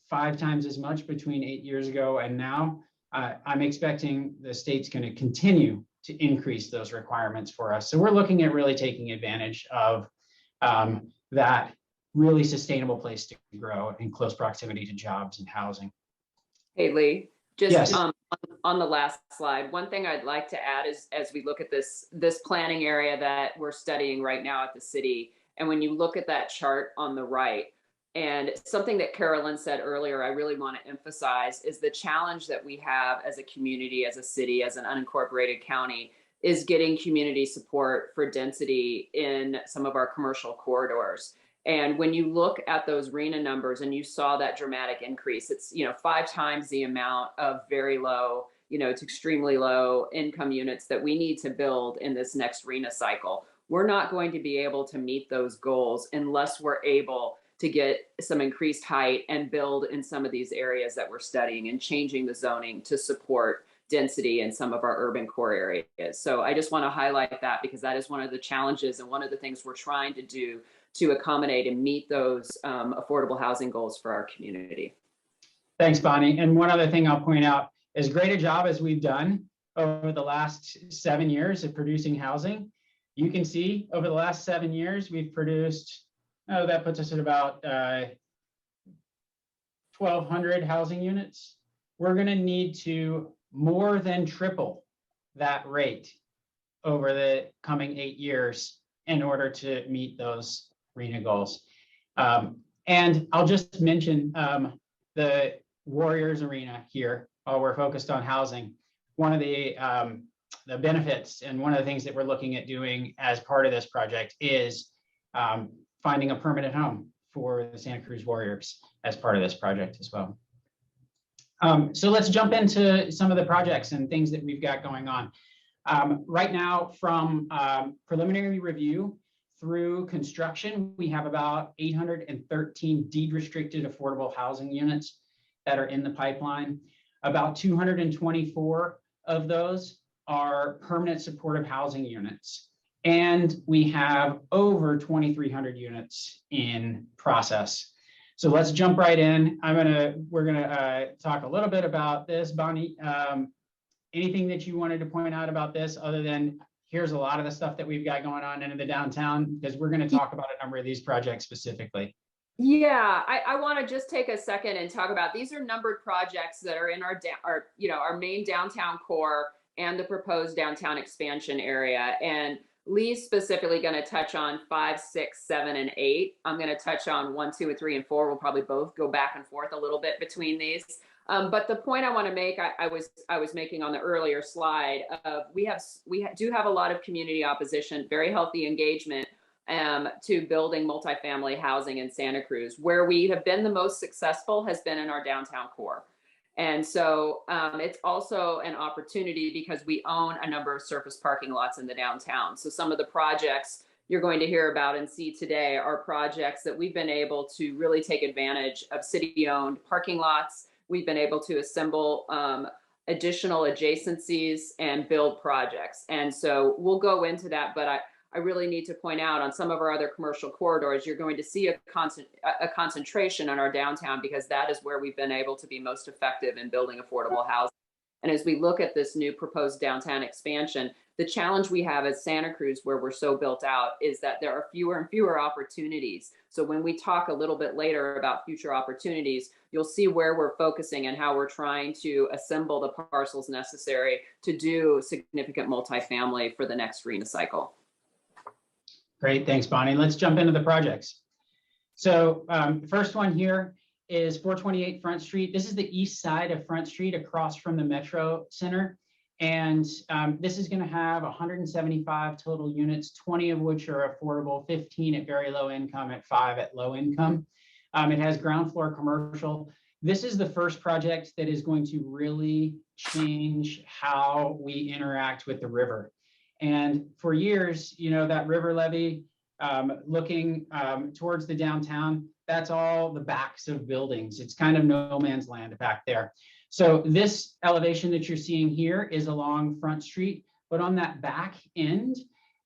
5 times as much between 8 years ago and now, I'm expecting the state's going to continue to increase those requirements for us. So we're looking at really taking advantage of that really sustainable place to grow in close proximity to jobs and housing. Hey, Lee, just Yes. On the last slide, one thing I'd like to add is as we look at this planning area that we're studying right now at the city, and when you look at that chart on the right, and something that Carolyn said earlier, I really want to emphasize is the challenge that we have as a community, as a city, as an unincorporated county, is getting community support for density in some of our commercial corridors. And when you look at those RENA numbers and you saw that dramatic increase, it's 5 times the amount of very low, to extremely low income units that we need to build in this next RENA cycle. We're not going to be able to meet those goals unless we're able to get some increased height and build in some of these areas that we're studying and changing the zoning to support density in some of our urban core areas. So I just want to highlight that because that is one of the challenges and one of the things we're trying to do to accommodate and meet those affordable housing goals for our community. Thanks, Bonnie. And one other thing I'll point out, as great a job as we've done over the last 7 years of producing housing, you can see over the last 7 years, we've produced, that puts us at about 1,200 housing units. We're going to need to more than triple that rate over the coming 8 years in order to meet those RENA goals. And I'll just mention the Warriors Arena here while we're focused on housing. One of the benefits and one of the things that we're looking at doing as part of this project is finding a permanent home for the Santa Cruz Warriors as part of this project as well. So let's jump into some of the projects and things that we've got going on. Right now, from preliminary review through construction, we have about 813 deed-restricted affordable housing units that are in the pipeline. About 224 of those are permanent supportive housing units. And we have over 2,300 units in process. So let's jump right in. We're gonna talk a little bit about this. Bonnie, anything that you wanted to point out about this other than here's a lot of the stuff that we've got going on in the downtown, because we're going to talk about a number of these projects specifically. Yeah, I want to just take a second and talk about, these are numbered projects that are in our main downtown core and the proposed downtown expansion area. And Lee's specifically going to touch on 5, 6, 7, and 8. I'm going to touch on 1, 2, and 3, and 4. We'll probably both go back and forth a little bit between these. But the point I want to make, I was making on the earlier slide, we do have a lot of community opposition, very healthy engagement to building multifamily housing in Santa Cruz. Where we have been the most successful has been in our downtown core. And so it's also an opportunity because we own a number of surface parking lots in the downtown. So some of the projects you're going to hear about and see today are projects that we've been able to really take advantage of city-owned parking lots. We've been able to assemble additional adjacencies and build projects. And so we'll go into that, but I really need to point out on some of our other commercial corridors, you're going to see a concentration on our downtown because that is where we've been able to be most effective in building affordable housing. And as we look at this new proposed downtown expansion, the challenge we have as Santa Cruz, where we're so built out, is that there are fewer and fewer opportunities. So when we talk a little bit later about future opportunities, you'll see where we're focusing and how we're trying to assemble the parcels necessary to do significant multifamily for the next RENA cycle. Great, thanks, Bonnie. Let's jump into the projects. So the first one here is 428 Front Street. This is the east side of Front Street across from the Metro Center. And this is going to have 175 total units, 20 of which are affordable, 15 at very low income, at 5 at low income. It has ground floor commercial. This is the first project that is going to really change how we interact with the river. And for years, you know, that river levee looking towards the downtown, that's all the backs of buildings. It's kind of no man's land back there. So this elevation that you're seeing here is along Front Street, but on that back end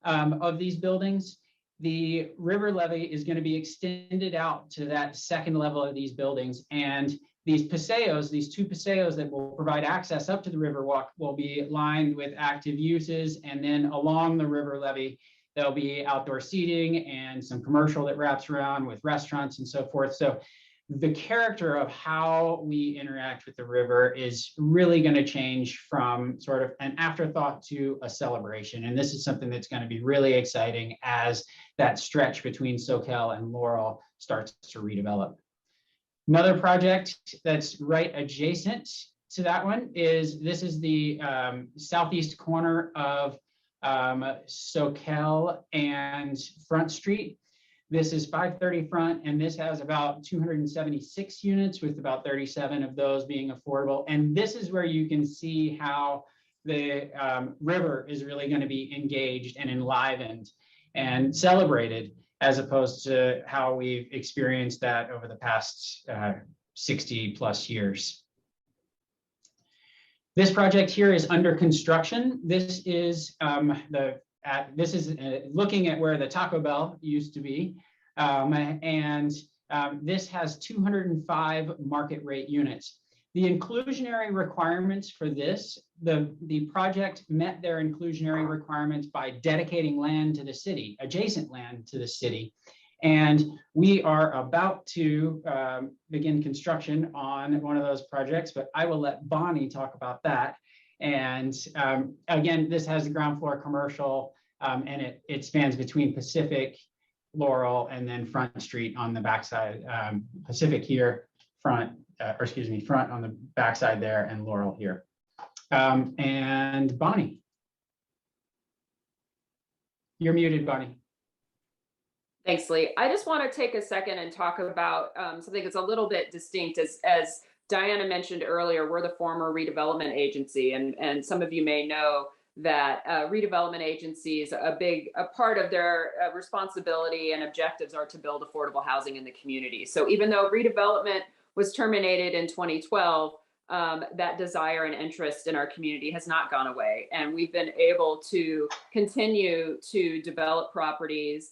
of these buildings, the river levee is going to be extended out to that second level of these buildings. And these paseos, these 2 paseos that will provide access up to the Riverwalk, will be lined with active uses. And then along the river levee, there'll be outdoor seating and some commercial that wraps around with restaurants and so forth. So the character of how we interact with the river is really going to change from sort of an afterthought to a celebration. And this is something that's going to be really exciting as that stretch between Soquel and Laurel starts to redevelop. Another project that's right adjacent to that one is, this is the southeast corner of Soquel and Front Street. This is 530 Front, and this has about 276 units, with about 37 of those being affordable. And this is where you can see how the river is really going to be engaged and enlivened and celebrated, as opposed to how we've experienced that over the past 60 plus years. This project here is under construction. This is looking at where the Taco Bell used to be. This has 205 market rate units. The inclusionary requirements for this, the project met their inclusionary requirements by dedicating land to the city, adjacent land to the city. And we are about to begin construction on one of those projects, but I will let Bonnie talk about that. And again, this has a ground floor commercial, and it spans between Pacific, Laurel, and then Front Street on the backside. Pacific here, front on the backside there, and Laurel here. And Bonnie, you're muted, Bonnie. Thanks, Lee. I just want to take a second and talk about something that's a little bit distinct. As Diana mentioned earlier, we're the former redevelopment agency, and some of you may know that redevelopment agencies, a part of their responsibility and objectives are to build affordable housing in the community. So even though redevelopment was terminated in 2012, that desire and interest in our community has not gone away. And we've been able to continue to develop properties,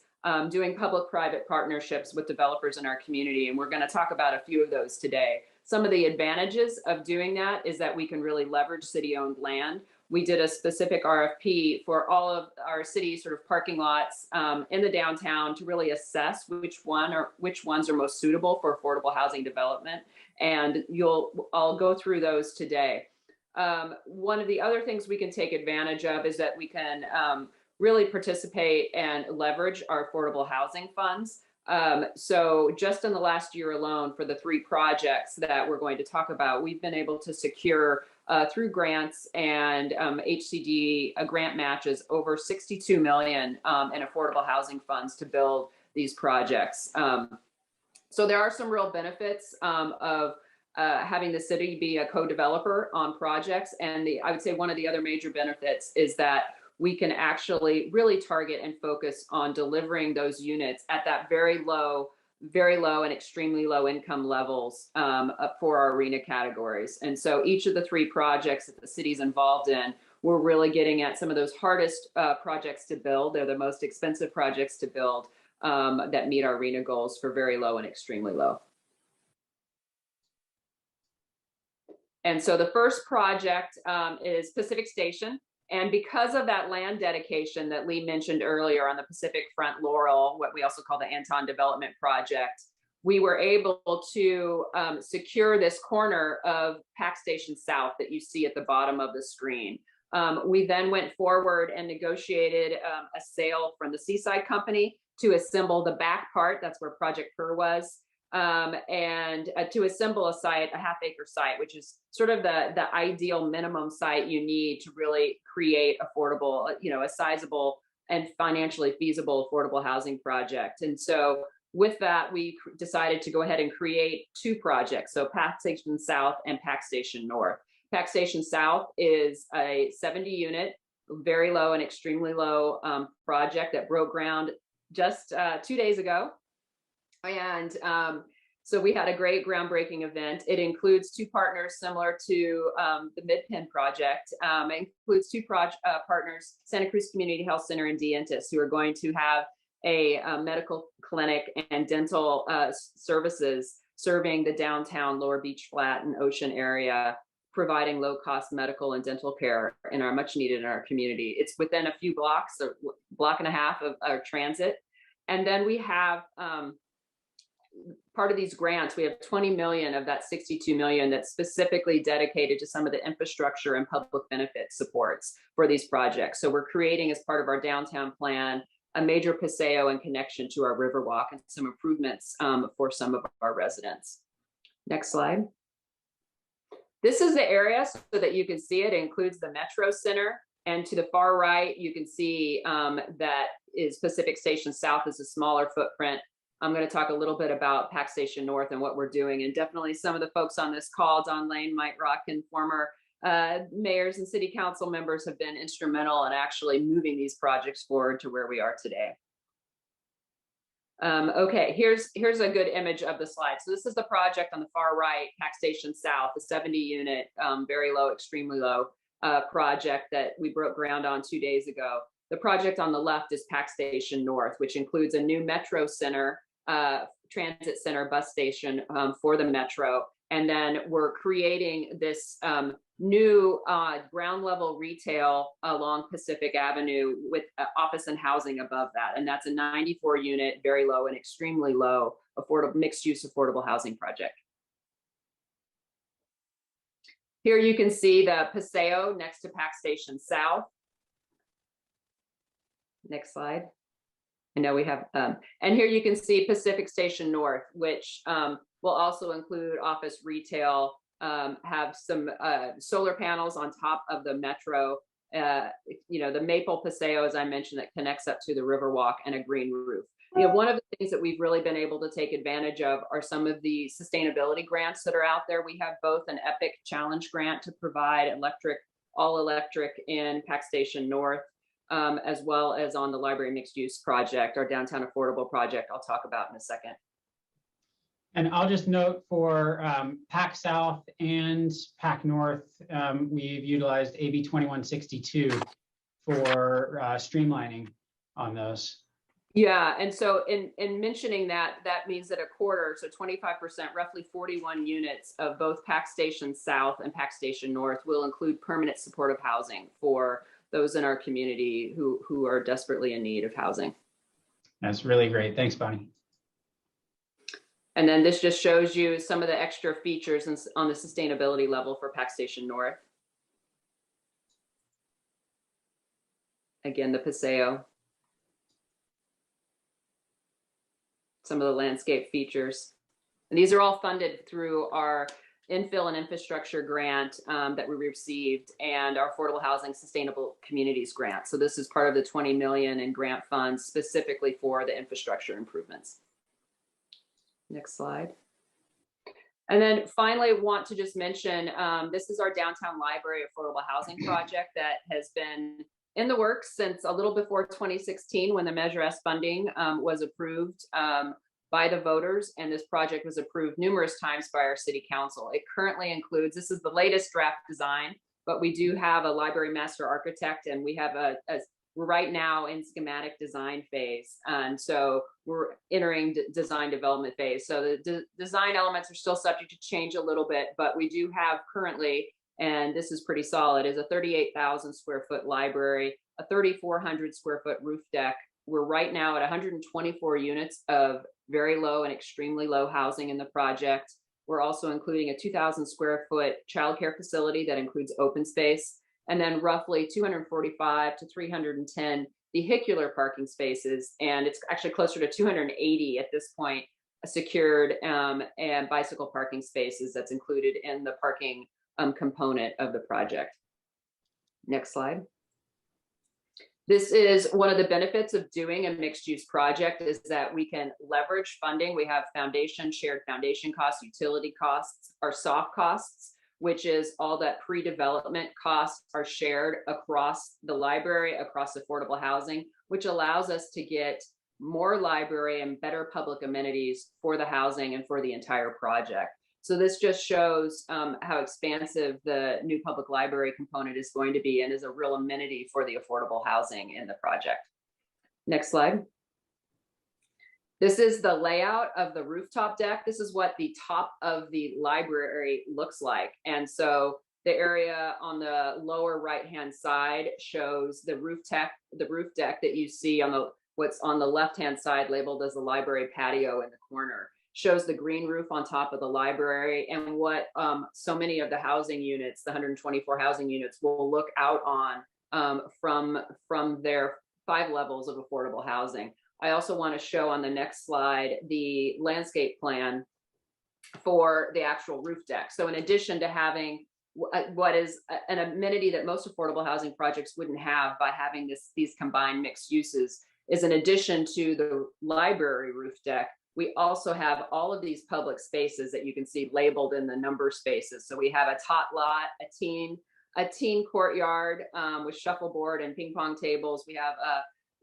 doing public-private partnerships with developers in our community. And we're going to talk about a few of those today. Some of the advantages of doing that is that we can really leverage city-owned land. We did a specific RFP for all of our city sort of parking lots in the downtown to really assess which ones are most suitable for affordable housing development. And I'll go through those today. One of the other things we can take advantage of is that we can really participate and leverage our affordable housing funds. So just in the last year alone, for the 3 projects that we're going to talk about, we've been able to secure through grants and HCD grant matches over 62 million in affordable housing funds to build these projects. So there are some real benefits of having the city be a co-developer on projects. And I would say one of the other major benefits is that we can actually really target and focus on delivering those units at that very low and extremely low income levels for our arena categories. And so each of the 3 projects that the city's involved in, we're really getting at some of those hardest projects to build. They're the most expensive projects to build that meet our arena goals for very low and extremely low. And so the first project is Pacific Station. And because of that land dedication that Lee mentioned earlier on the Pacific Front Laurel, what we also call the Anton Development Project, we were able to secure this corner of Pack Station South that you see at the bottom of the screen. We then went forward and negotiated a sale from the Seaside Company to assemble the back part. That's where Project Purr was. And to assemble a site, a half-acre site, which is sort of the ideal minimum site you need to really create affordable, a sizable and financially feasible affordable housing project. And so with that, we decided to go ahead and create 2 projects. So Pack Station South and Pack Station North. Pack Station South is a 70 unit, very low and extremely low project that broke ground just 2 days ago. And so we had a great groundbreaking event. It includes 2 partners similar to the Mid-Penn project. It includes 2 partners, Santa Cruz Community Health Center and Dientis, who are going to have a medical clinic and dental services serving the downtown Lower Beach Flat and Ocean area, providing low-cost medical and dental care and are much needed in our community. It's within a few blocks, a block and a half of our transit. And then we have part of these grants, we have 20 million of that 62 million that's specifically dedicated to some of the infrastructure and public benefit supports for these projects. So we're creating, as part of our downtown plan, a major paseo and connection to our Riverwalk and some improvements for some of our residents. Next slide. This is the area so that you can see it. It includes the Metro Center. And to the far right, you can see that is Pacific Station South is a smaller footprint. I'm going to talk a little bit about Pack Station North and what we're doing. And definitely some of the folks on this call, Don Lane, Mike Rock, and former mayors and city council members have been instrumental in actually moving these projects forward to where we are today. Okay, here's a good image of the slide. So this is the project on the far right, Pack Station South, the 70 unit, very low, extremely low project that we broke ground on 2 days ago. The project on the left is Pack Station North, which includes a new Metro Center, transit center bus station for the Metro. And then we're creating this new ground level retail along Pacific Avenue with office and housing above that. And that's a 94 unit, very low and extremely low affordable mixed use affordable housing project. Here you can see the Paseo next to Pack Station South. Next slide. I know we have, and here you can see Pacific Station North, which will also include office retail, have some solar panels on top of the Metro, the Maple Paseo, as I mentioned, that connects up to the Riverwalk, and a green roof. One of the things that we've really been able to take advantage of are some of the sustainability grants that are out there. We have both an EPIC Challenge grant to provide all electric in Pack Station North, as well as on the Library Mixed Use Project, our downtown affordable project I'll talk about in a second. And I'll just note for Pack South and Pack North, we've utilized AB 2162 for streamlining on those. Yeah, and so in mentioning that, that means that a quarter, so 25%, roughly 41 units of both Pack Station South and Pack Station North will include permanent supportive housing for those in our community who are desperately in need of housing. That's really great. Thanks, Bonnie. And then this just shows you some of the extra features on the sustainability level for Pack Station North. Again, the Paseo. Some of the landscape features. And these are all funded through our infill and infrastructure grant that we received and our affordable housing sustainable communities grant. So this is part of the 20 million in grant funds specifically for the infrastructure improvements. Next slide. And then finally, want to just mention, this is our downtown library affordable housing project that has been in the works since a little before 2016 when the Measure S funding was approved by the voters, and this project was approved numerous times by our city council. It currently includes, this is the latest draft design, but we do have a library master architect, and we have we're right now in schematic design phase. And so we're entering design development phase. So the design elements are still subject to change a little bit, but we do have currently, and this is pretty solid, is a 38,000 square foot library, a 3,400 square foot roof deck. We're right now at 124 units of very low and extremely low housing in the project. We're also including a 2,000 square foot childcare facility that includes open space, and then roughly 245 to 310 vehicular parking spaces. And it's actually closer to 280 at this point, secured and bicycle parking spaces that's included in the parking component of the project. Next slide. This is one of the benefits of doing a mixed use project is that we can leverage funding. We have foundation, shared foundation costs, utility costs, our soft costs, which is all that pre-development costs are shared across the library, across affordable housing, which allows us to get more library and better public amenities for the housing and for the entire project. So this just shows how expansive the new public library component is going to be and is a real amenity for the affordable housing in the project. Next slide. This is the layout of the rooftop deck. This is what the top of the library looks like. And so the area on the lower right-hand side shows the roof deck that you see on the what's on the left-hand side labeled as the library patio in the corner. Shows the green roof on top of the library and what so many of the housing units, the 124 housing units, will look out on from their 5 levels of affordable housing. I also want to show on the next slide the landscape plan for the actual roof deck. So in addition to having what is an amenity that most affordable housing projects wouldn't have by having these combined mixed uses, is in addition to the library roof deck, we also have all of these public spaces that you can see labeled in the number spaces. So we have a tot lot, a teen courtyard with shuffleboard and ping pong tables. We have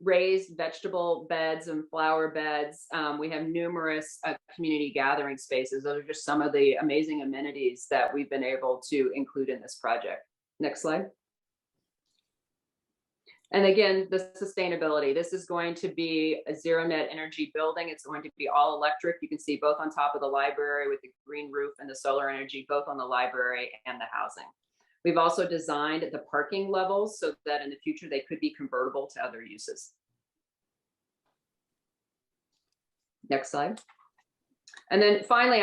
raised vegetable beds and flower beds. We have numerous community gathering spaces. Those are just some of the amazing amenities that we've been able to include in this project. Next slide. And again, the sustainability. This is going to be a zero net energy building. It's going to be all electric. You can see both on top of the library with the green roof and the solar energy, both on the library and the housing. We've also designed the parking levels so that in the future they could be convertible to other uses. Next slide. And then finally,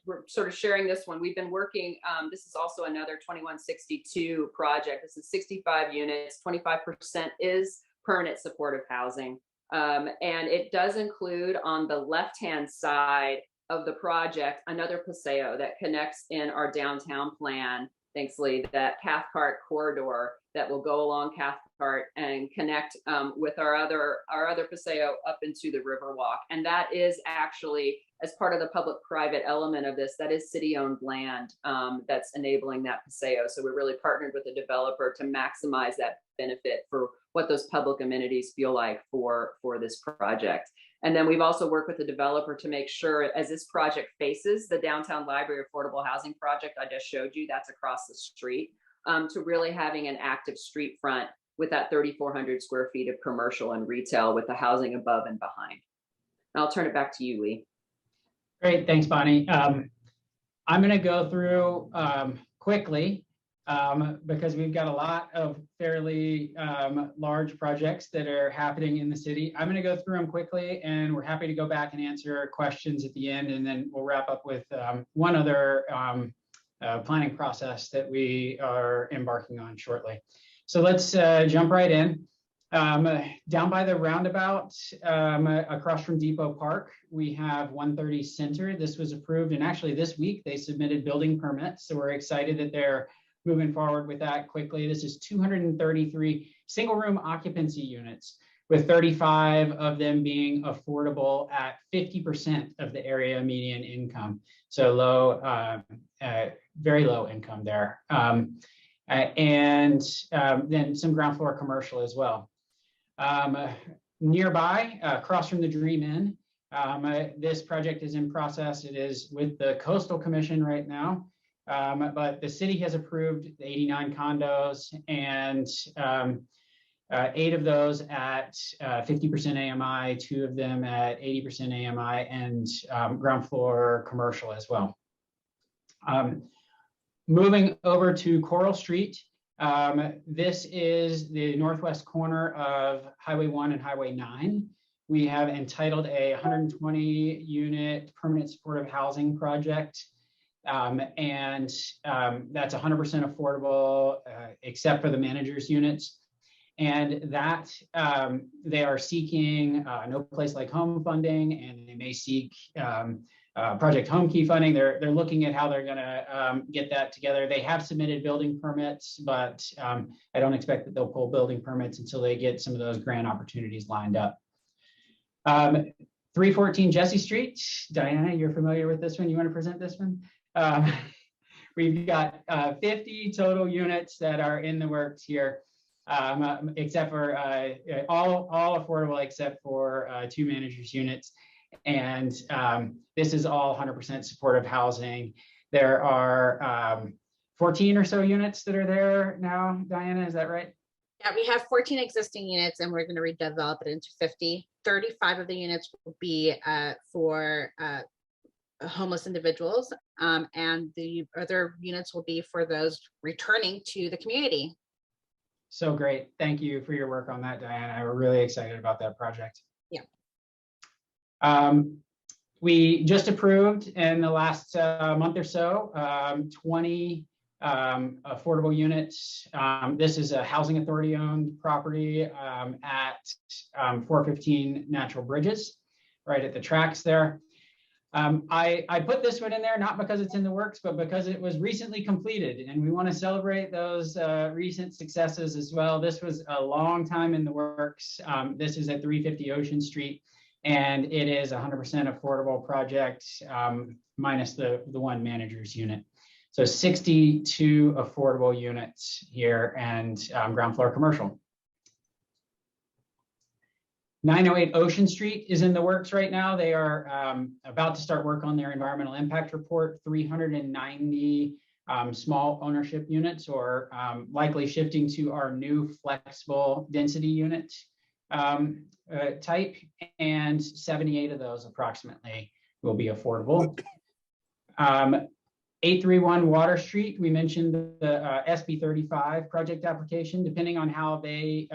we're sort of sharing this one. We've been working, this is also another 2162 project. This is 65 units, 25% is permanent supportive housing. And it does include on the left-hand side of the project, another paseo that connects in our downtown plan, thanks Lee, that Cathcart corridor that will go along Cathcart and connect with our other paseo up into the Riverwalk. And that is actually, as part of the public-private element of this, that is city-owned land that's enabling that paseo. So we're really partnered with the developer to maximize that benefit for what those public amenities feel like for this project. And then we've also worked with the developer to make sure, as this project faces the downtown library affordable housing project I just showed you, that's across the street, to really having an active street front with that 3,400 square feet of commercial and retail with the housing above and behind. I'll turn it back to you, Lee. Great, thanks, Bonnie. I'm going to go through quickly because we've got a lot of fairly large projects that are happening in the city. I'm going to go through them quickly, and we're happy to go back and answer questions at the end, and then we'll wrap up with one other planning process that we are embarking on shortly. So let's jump right in. Down by the roundabout, across from Depot Park, we have 130 Center. This was approved, and actually this week they submitted building permits. So we're excited that they're moving forward with that quickly. This is 233 single room occupancy units, with 35 of them being affordable at 50% of the area median income. So low, very low income there. And then some ground floor commercial as well. Nearby, across from the Dream Inn, this project is in process. It is with the Coastal Commission right now, but the city has approved 89 condos, and 8 of those at 50% AMI, 2 of them at 80% AMI, and ground floor commercial as well. Moving over to Coral Street, this is the northwest corner of Highway 1 and Highway 9. We have entitled a 120 unit permanent supportive housing project. And that's 100% affordable, except for the manager's units. And that they are seeking no place like home funding, and they may seek Project Home Key funding. They're looking at how they're going to get that together. They have submitted building permits, but I don't expect that they'll pull building permits until they get some of those grant opportunities lined up. 314 Jesse Street. Diana, you're familiar with this one. You want to present this one? We've got 50 total units that are in the works here, except for all affordable except for 2 managers units. And this is all 100% supportive housing. There are 14 or so units that are there now. Diana, is that right? Yeah, we have 14 existing units, and we're going to redevelop it into 50. 35 of the units will be for homeless individuals, and the other units will be for those returning to the community. So great. Thank you for your work on that, Diana. We're really excited about that project. Yeah. We just approved in the last month or so 20 affordable units. This is a housing authority owned property at 415 Natural Bridges, right at the tracks there. I put this one in there not because it's in the works, but because it was recently completed, and we want to celebrate those recent successes as well. This was a long time in the works. This is at 350 Ocean Street, and it is a 100% affordable project, minus the 1 manager's unit. So 62 affordable units here, and ground floor commercial. 908 Ocean Street is in the works right now. They are about to start work on their environmental impact report. 390 small ownership units, or likely shifting to our new flexible density unit type, and 78 of those approximately will be affordable. 831 Water Street, we mentioned the SB 35 project application. Depending on how they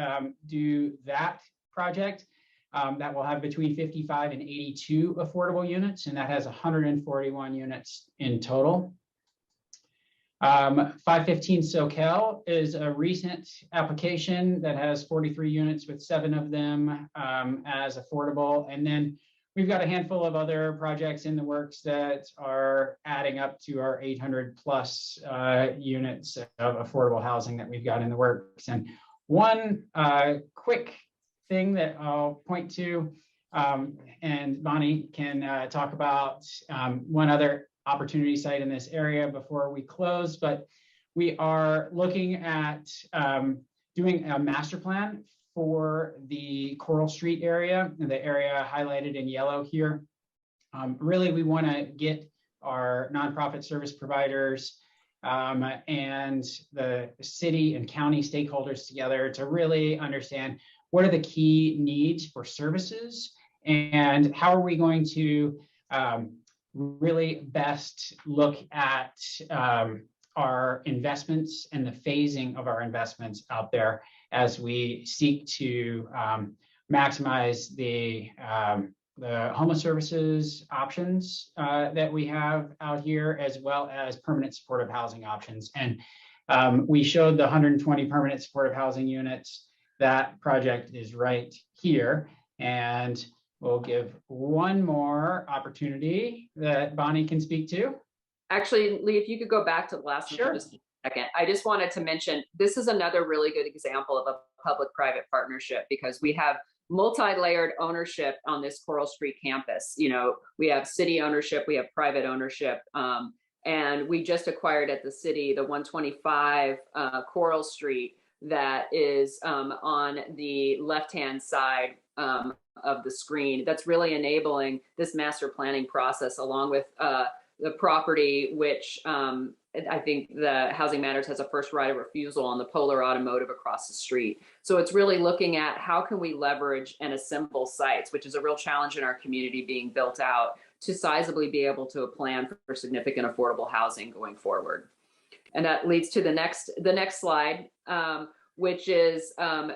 do that project, that will have between 55 and 82 affordable units, and that has 141 units in total. 515 Soquel is a recent application that has 43 units, with 7 of them as affordable. And then we've got a handful of other projects in the works that are adding up to our 800 plus units of affordable housing that we've got in the works. And one quick thing that I'll point to, and Bonnie can talk about one other opportunity site in this area before we close, but we are looking at doing a master plan for the Coral Street area, the area highlighted in yellow here. Really, we want to get our nonprofit service providers and the city and county stakeholders together to really understand what are the key needs for services, and how are we going to really best look at our investments and the phasing of our investments out there as we seek to maximize the homeless services options that we have out here, as well as permanent supportive housing options. And we showed the 120 permanent supportive housing units that project is right here. And we'll give one more opportunity that Bonnie can speak to. Actually, Lee, if you could go back to the last one Sure. for just a second. I just wanted to mention, this is another really good example of a public-private partnership, because we have multi-layered ownership on this Coral Street campus. You know, we have city ownership, we have private ownership, and we just acquired at the city the 125 Coral Street that is on the left-hand side of the screen. That's really enabling this master planning process, along with the property, which I think the Housing Matters has a first right of refusal on the Polar Automotive across the street. So it's really looking at how can we leverage and assemble sites, which is a real challenge in our community being built out, to sizably be able to plan for significant affordable housing going forward. And that leads to the next slide, which is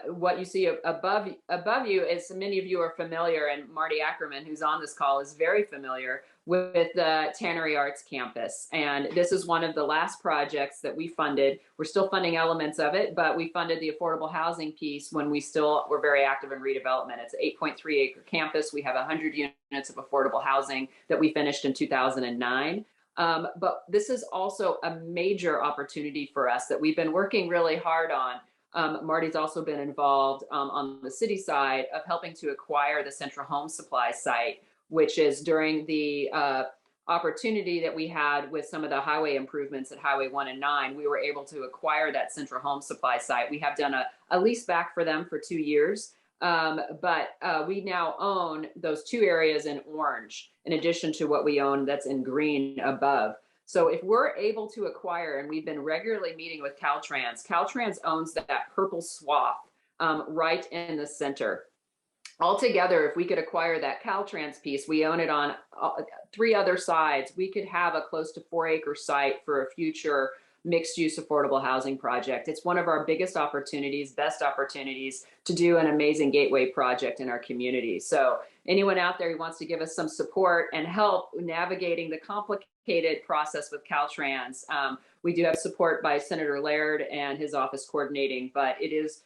what you see above you. As many of you are familiar, and Marty Ackerman, who's on this call, is very familiar with the Tannery Arts Campus. And this is one of the last projects that we funded. We're still funding elements of it, but we funded the affordable housing piece when we still were very active in redevelopment. It's an 8.3 acre campus. We have 100 units of affordable housing that we finished in 2009. But this is also a major opportunity for us that we've been working really hard on. Marty's also been involved on the city side of helping to acquire the Central Home Supply site, which is during the opportunity that we had with some of the highway improvements at Highway 1 and 9, we were able to acquire that Central Home Supply site. We have done a lease back for them for 2 years, but we now own those 2 areas in orange, in addition to what we own that's in green above. So if we're able to acquire, and we've been regularly meeting with Caltrans owns that purple swath right in the center. Altogether, if we could acquire that Caltrans piece, we own it on 3 other sides, we could have a close to 4 acre site for a future mixed use affordable housing project. It's one of our biggest opportunities, best opportunities to do an amazing gateway project in our community. So anyone out there who wants to give us some support and help navigating the complicated process with Caltrans, we do have support by Senator Laird and his office coordinating, but it is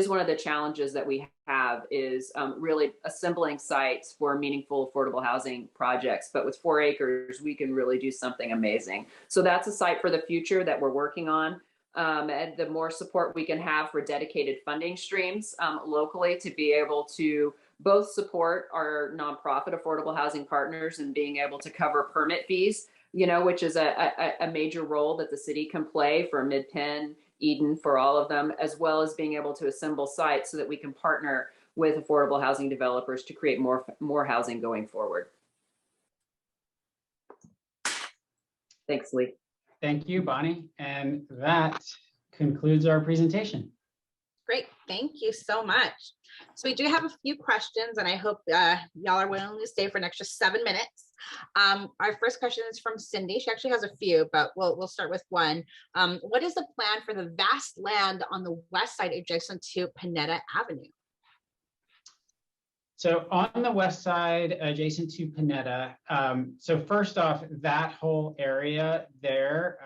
one of the challenges that we have is really assembling sites for meaningful affordable housing projects. But with 4 acres, we can really do something amazing. So that's a site for the future that we're working on. And the more support we can have for dedicated funding streams locally to be able to both support our nonprofit affordable housing partners and being able to cover permit fees, you know, which is a major role that the city can play for Mid-Penn, Eden, for all of them, as well as being able to assemble sites so that we can partner with affordable housing developers to create more housing going forward. Thanks, Lee. Thank you, Bonnie. And that concludes our presentation. Great, thank you so much. So we do have a few questions, and I hope y'all are willing to stay for an extra 7 minutes. Our first question is from Cindy. She actually has a few, but we'll start with one. What is the plan for the vast land on the west side adjacent to Panetta Avenue? So on the west side, adjacent to Panetta, so first off, that whole area there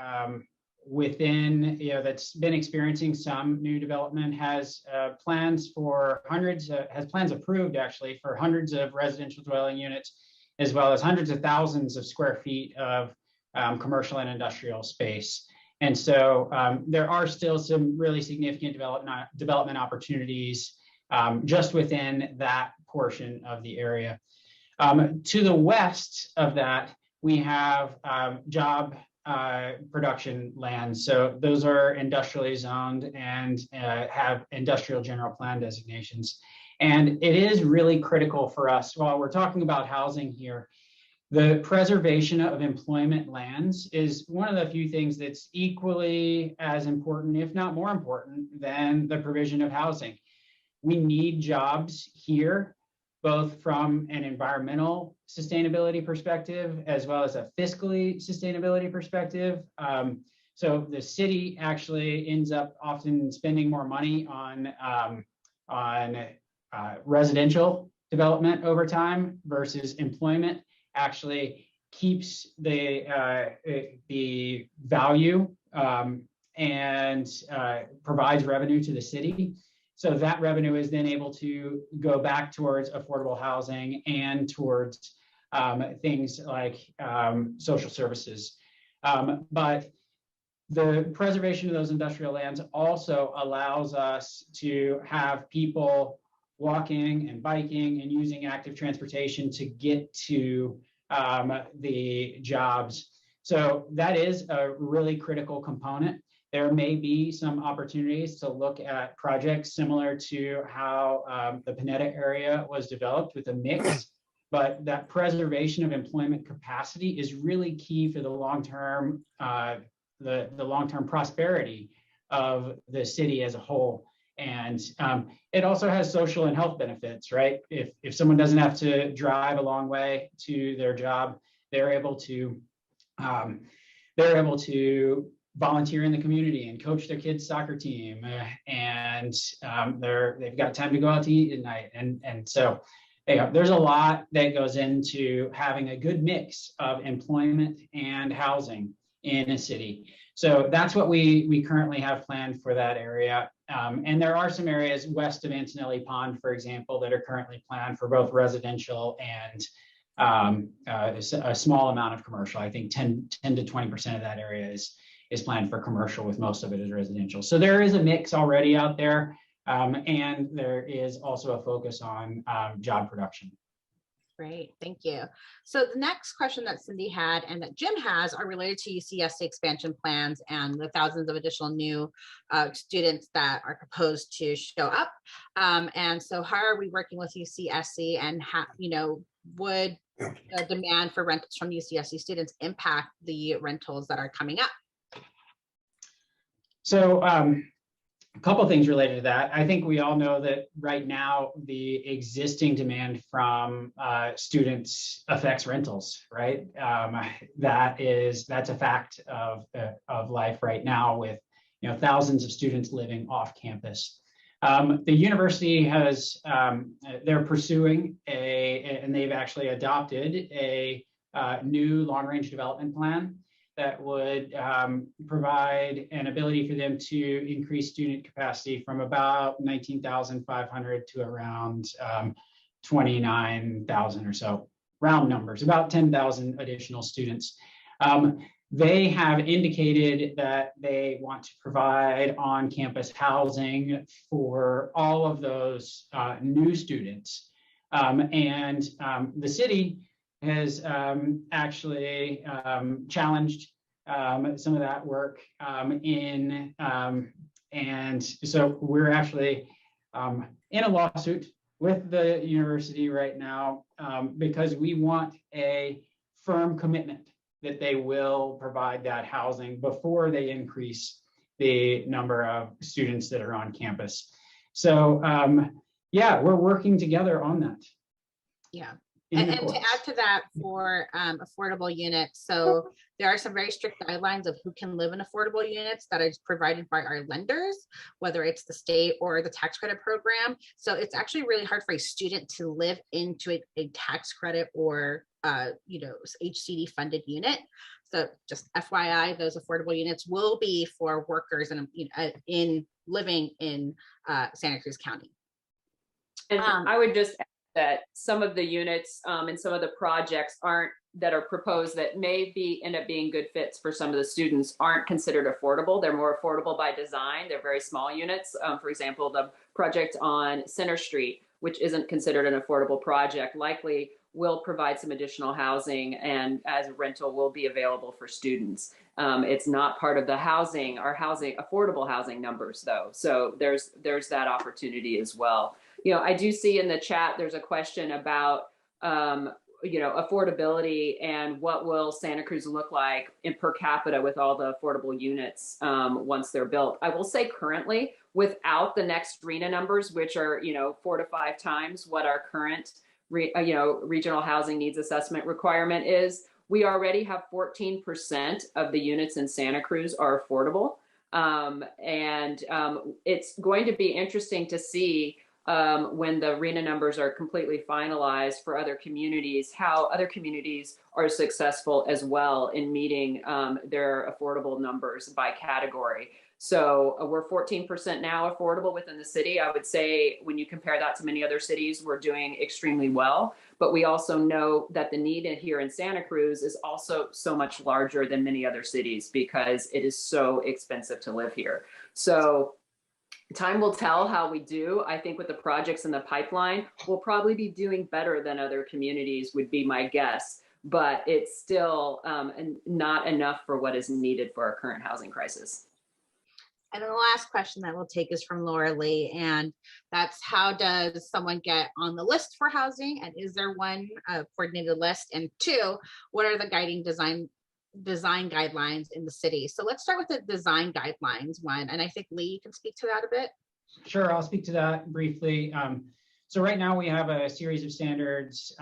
within, that's been experiencing some new development has plans for has plans approved actually for hundreds of residential dwelling units, as well as hundreds of thousands of square feet of commercial and industrial space. And so there are still some really significant development opportunities just within that portion of the area. To the west of that, we have job production lands. So those are industrially zoned and have industrial general plan designations. And it is really critical for us, while we're talking about housing here, the preservation of employment lands is one of the few things that's equally as important, if not more important, than the provision of housing. We need jobs here, both from an environmental sustainability perspective, as well as a fiscally sustainability perspective. So the city actually ends up often spending more money on residential development over time versus employment actually keeps the value and provides revenue to the city. So that revenue is then able to go back towards affordable housing and towards things like social services. But the preservation of those industrial lands also allows us to have people walking and biking and using active transportation to get to the jobs. So that is a really critical component. There may be some opportunities to look at projects similar to how the Panetta area was developed with a mix, but that preservation of employment capacity is really key for the long-term the long-term prosperity of the city as a whole. And it also has social and health benefits, right? If someone doesn't have to drive a long way to their job, they're able to volunteer in the community and coach their kids' soccer team, and they've got time to go out to eat at night. And so there's a lot that goes into having a good mix of employment and housing in a city. So that's what we currently have planned for that area. And there are some areas west of Antonelli Pond, for example, that are currently planned for both residential and a small amount of commercial. I think 10 to 20% of that area is planned for commercial, with most of it is residential. So there is a mix already out there. And there is also a focus on job production. Great, thank you. So the next question that Cindy had and that Jim has are related to UCSC expansion plans and the thousands of additional new students that are proposed to show up. And so how are we working with UCSC, and how, would the demand for rentals from UCSC students impact the rentals that are coming up? So a couple of things related to that. I think we all know that right now the existing demand from students affects rentals, right? That's a fact of life right now, with thousands of students living off campus. The university has they're pursuing and they've actually adopted a new long-range development plan that would provide an ability for them to increase student capacity from about 19,500 to around 29,000 or so, round numbers, about 10,000 additional students. They have indicated that they want to provide on-campus housing for all of those new students. And the city has actually challenged some of that work and so we're actually in a lawsuit with the university right now because we want a firm commitment that they will provide that housing before they increase the number of students that are on campus. So yeah, we're working together on that. Yeah. And to add to that, for affordable units, so there are some very strict guidelines of who can live in affordable units that is provided by our lenders, whether it's the state or the tax credit program. So it's actually really hard for a student to live into a tax credit or HCD funded unit. So just FYI, those affordable units will be for workers and in living in Santa Cruz County. And I would just add that some of the units and some of the projects that are proposed that may end up being good fits for some of the students aren't considered affordable. They're more affordable by design. They're very small units. For example, the project on Center Street, which isn't considered an affordable project, likely will provide some additional housing, and as a rental will be available for students. It's not part of the affordable housing numbers though. So there's that opportunity as well. I do see in the chat, there's a question about, affordability and what will Santa Cruz look like in per capita with all the affordable units once they're built. I will say currently, without the next RHNA numbers, which are, 4 to 5 times what our current, regional housing needs assessment requirement is, we already have 14% of the units in Santa Cruz are affordable. It's going to be interesting to see when the RHNA numbers are completely finalized for other communities, how other communities are successful as well in meeting their affordable numbers by category. So we're 14% now affordable within the city. I would say when you compare that to many other cities, we're doing extremely well. But we also know that the need here in Santa Cruz is also so much larger than many other cities because it is so expensive to live here. So time will tell how we do. I think with the projects in the pipeline, we'll probably be doing better than other communities would be my guess, but it's still not enough for what is needed for our current housing crisis. And then the last question that we'll take is from Laura Lee, and that's how does someone get on the list for housing? And is there one coordinated list? And two, what are the guiding design guidelines in the city? So let's start with the design guidelines one. And I think Lee, you can speak to that a bit. Sure, I'll speak to that briefly. So right now we have a series of standards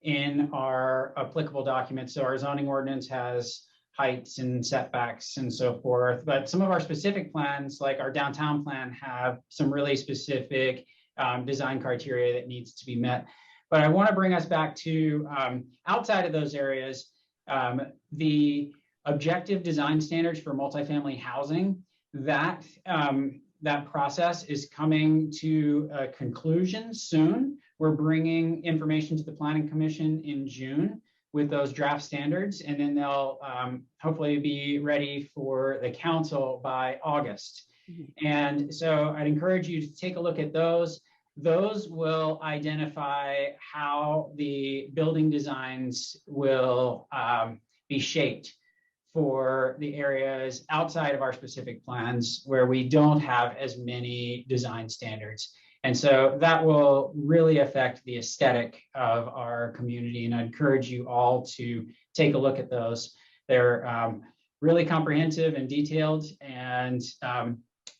in our applicable documents. So our zoning ordinance has heights and setbacks and so forth. But some of our specific plans, like our downtown plan, have some really specific design criteria that needs to be met. But I want to bring us back to outside of those areas, the objective design standards for multifamily housing, that process is coming to a conclusion soon. We're bringing information to the Planning Commission in June with those draft standards, and then they'll hopefully be ready for the council by August. Mm-hmm. And so I'd encourage you to take a look at those. Those will identify how the building designs will be shaped for the areas outside of our specific plans where we don't have as many design standards. And so that will really affect the aesthetic of our community. And I encourage you all to take a look at those. They're really comprehensive and detailed. And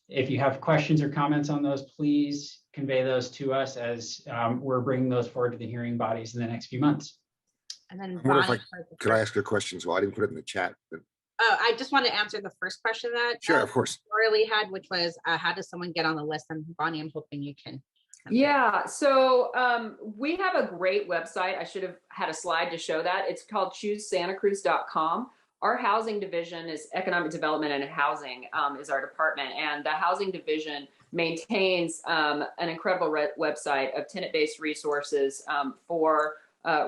if you have questions or comments on those, please convey those to us as we're bringing those forward to the hearing bodies in the next few months. And then could I ask a question? So I didn't put it in the chat. But... Oh, I just want to answer the first question that sure, of course. Laura had, which was how does someone get on the list? And Bonnie, I'm hoping you can. Yeah, so we have a great website. I should have had a slide to show that. It's called choosesantacruz.com. Our housing division is economic development and housing is our department. And the housing division maintains an incredible website of tenant-based resources for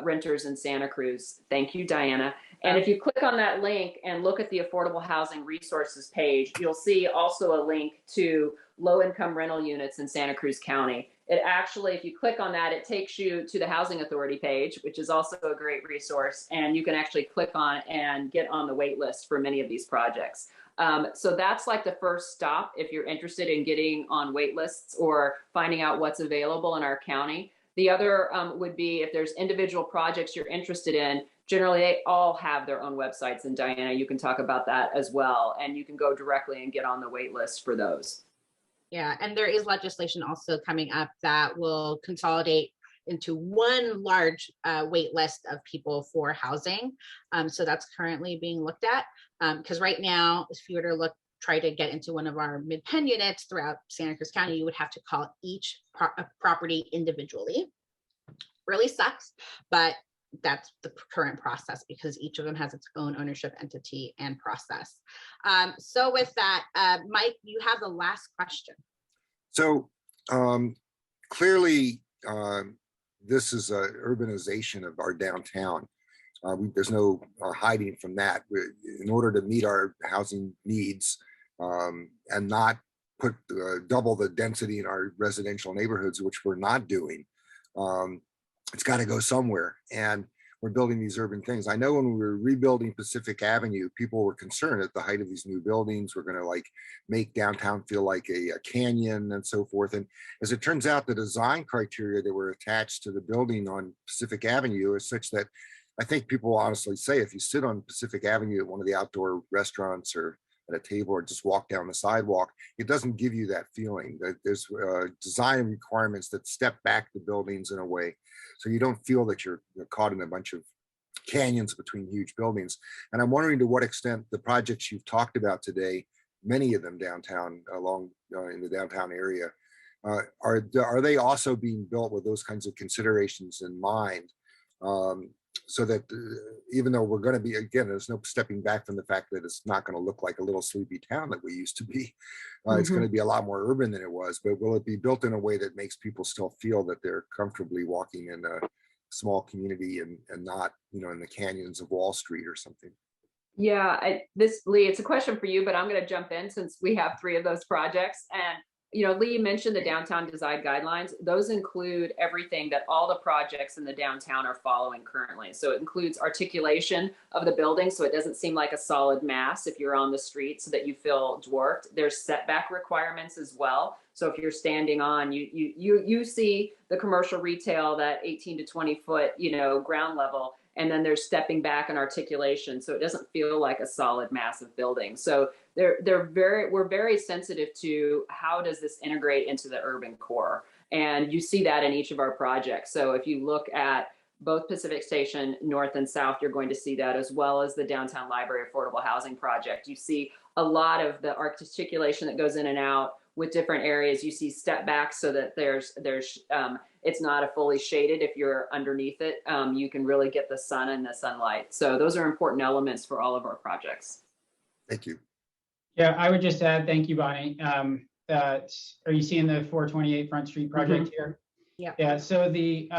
renters in Santa Cruz. Thank you, Diana. And if you click on that link and look at the affordable housing resources page, you'll see also a link to low-income rental units in Santa Cruz County. It actually, if you click on that, it takes you to the Housing Authority page, which is also a great resource. And you can actually click on and get on the wait list for many of these projects. So that's like the first stop if you're interested in getting on wait lists or finding out what's available in our county. The other would be if there's individual projects you're interested in, generally they all have their own websites. And Diana, you can talk about that as well. And you can go directly and get on the wait list for those. Yeah, and there is legislation also coming up that will consolidate into one large wait list of people for housing. So that's currently being looked at. Because right now, if you were to try to get into one of our mid-pen units throughout Santa Cruz County, you would have to call each property individually. Really sucks, but that's the current process because each of them has its own ownership entity and process. So with that, Mike, you have the last question. So clearly, this is an urbanization of our downtown. There's no hiding from that. In order to meet our housing needs and not put double the density in our residential neighborhoods, which we're not doing, it's got to go somewhere. And we're building these urban things. I know when we were rebuilding Pacific Avenue, people were concerned at the height of these new buildings. We're going to like make downtown feel like a canyon and so forth. And as it turns out, the design criteria that were attached to the building on Pacific Avenue is such that I think people will honestly say if you sit on Pacific Avenue at one of the outdoor restaurants or at a table or just walk down the sidewalk, it doesn't give you that feeling. That there's design requirements that step back the buildings in a way so you don't feel that you're caught in a bunch of canyons between huge buildings. And I'm wondering to what extent the projects you've talked about today, many of them downtown along in the downtown area, are they also being built with those kinds of considerations in mind? so that even though we're going to be, again, there's no stepping back from the fact that it's not going to look like a little sleepy town that we used to be. It's going to be a lot more urban than it was, but will it be built in a way that makes people still feel that they're comfortably walking in a small community and not, you know, in the canyons of Wall Street or something? Yeah, this, Lee, it's a question for you, but I'm going to jump in since we have 3 of those projects. And you know, Lee, you mentioned the downtown design guidelines. Those include everything that all the projects in the downtown are following currently. So it includes articulation of the building, so it doesn't seem like a solid mass if you're on the street, so that you feel dwarfed. There's setback requirements as well. So if you're standing on, you see the commercial retail, that 18 to 20 foot, you know, ground level. And then there's stepping back and articulation, so it doesn't feel like a solid massive building. So we're very sensitive to how does this integrate into the urban core, and you see that in each of our projects. So if you look at both Pacific Station North and South, you're going to see that, as well as the Downtown Library Affordable Housing Project. You see a lot of the articulation that goes in and out with different areas. You see step back so that there's it's not a fully shaded. If you're underneath it, you can really get the sun and the sunlight. So those are important elements for all of our projects. Thank you. Yeah, I would just add, thank you, Bonnie. Are you seeing the 428 Front Street project here? Yeah. Yeah, so the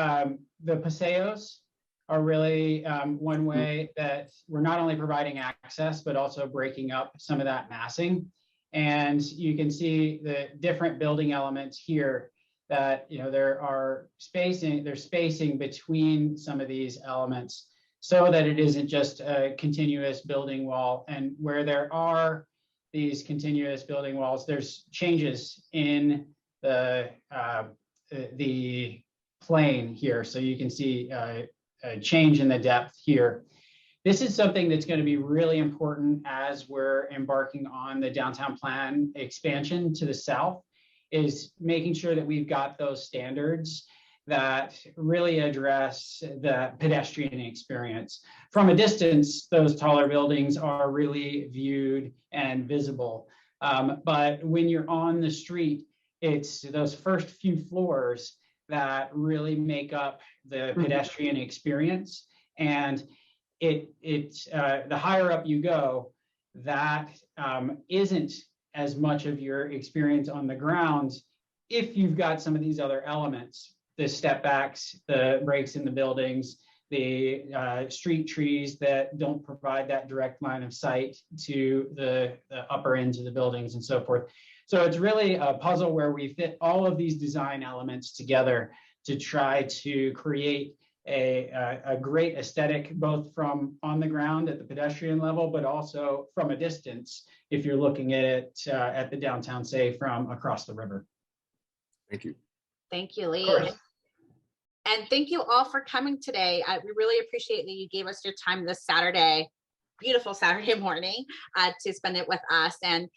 paseos are really one way that we're not only providing access, but also breaking up some of that massing. And you can see the different building elements here that, you know, there's spacing between some of these elements so that it isn't just a continuous building wall. And where there are these continuous building walls, there's changes in the plane here. So you can see a change in the depth here. This is something that's going to be really important as we're embarking on the downtown plan expansion to the south, is making sure that we've got those standards that really address the pedestrian experience. From a distance, those taller buildings are really viewed and visible. But when you're on the street, it's those first few floors that really make up the pedestrian experience. And the higher up you go, that isn't as much of your experience on the ground if you've got some of these other elements, the step backs, the breaks in the buildings, the street trees that don't provide that direct line of sight to the upper ends of the buildings and so forth. So it's really a puzzle where we fit all of these design elements together to try to create a great aesthetic, both from on the ground at the pedestrian level, but also from a distance, if you're looking at it at the downtown, say from across the river. Thank you. Thank you, Lee. And thank you all for coming today. We really appreciate that you gave us your time this Saturday, beautiful Saturday morning, to spend it with us. And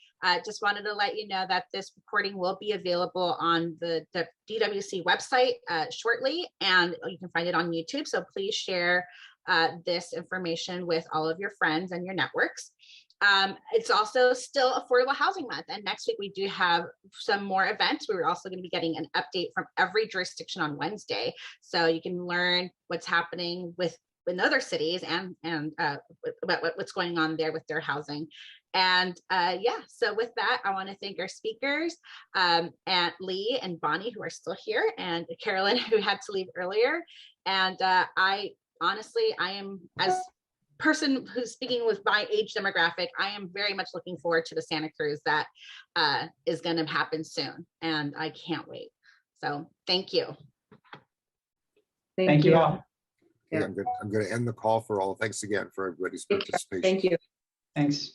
just wanted to let you know that this recording will be available on the DWC website shortly, and you can find it on YouTube. So please share this information with all of your friends and your networks. It's also still Affordable Housing Month, and next week we do have some more events. We're also going to be getting an update from every jurisdiction on Wednesday, so you can learn what's happening in other cities and about what's going on there with their housing. And yeah, so with that, I want to thank our speakers, and Lee and Bonnie, who are still here, and Carolyn, who had to leave earlier. And I am, as person who's speaking with my age demographic, I am very much looking forward to the Santa Cruz that is going to happen soon, and I can't wait. So thank you. Thank you all. Yeah, I'm going to end the call for all. Thanks again for everybody's participation. Thank you. Thanks.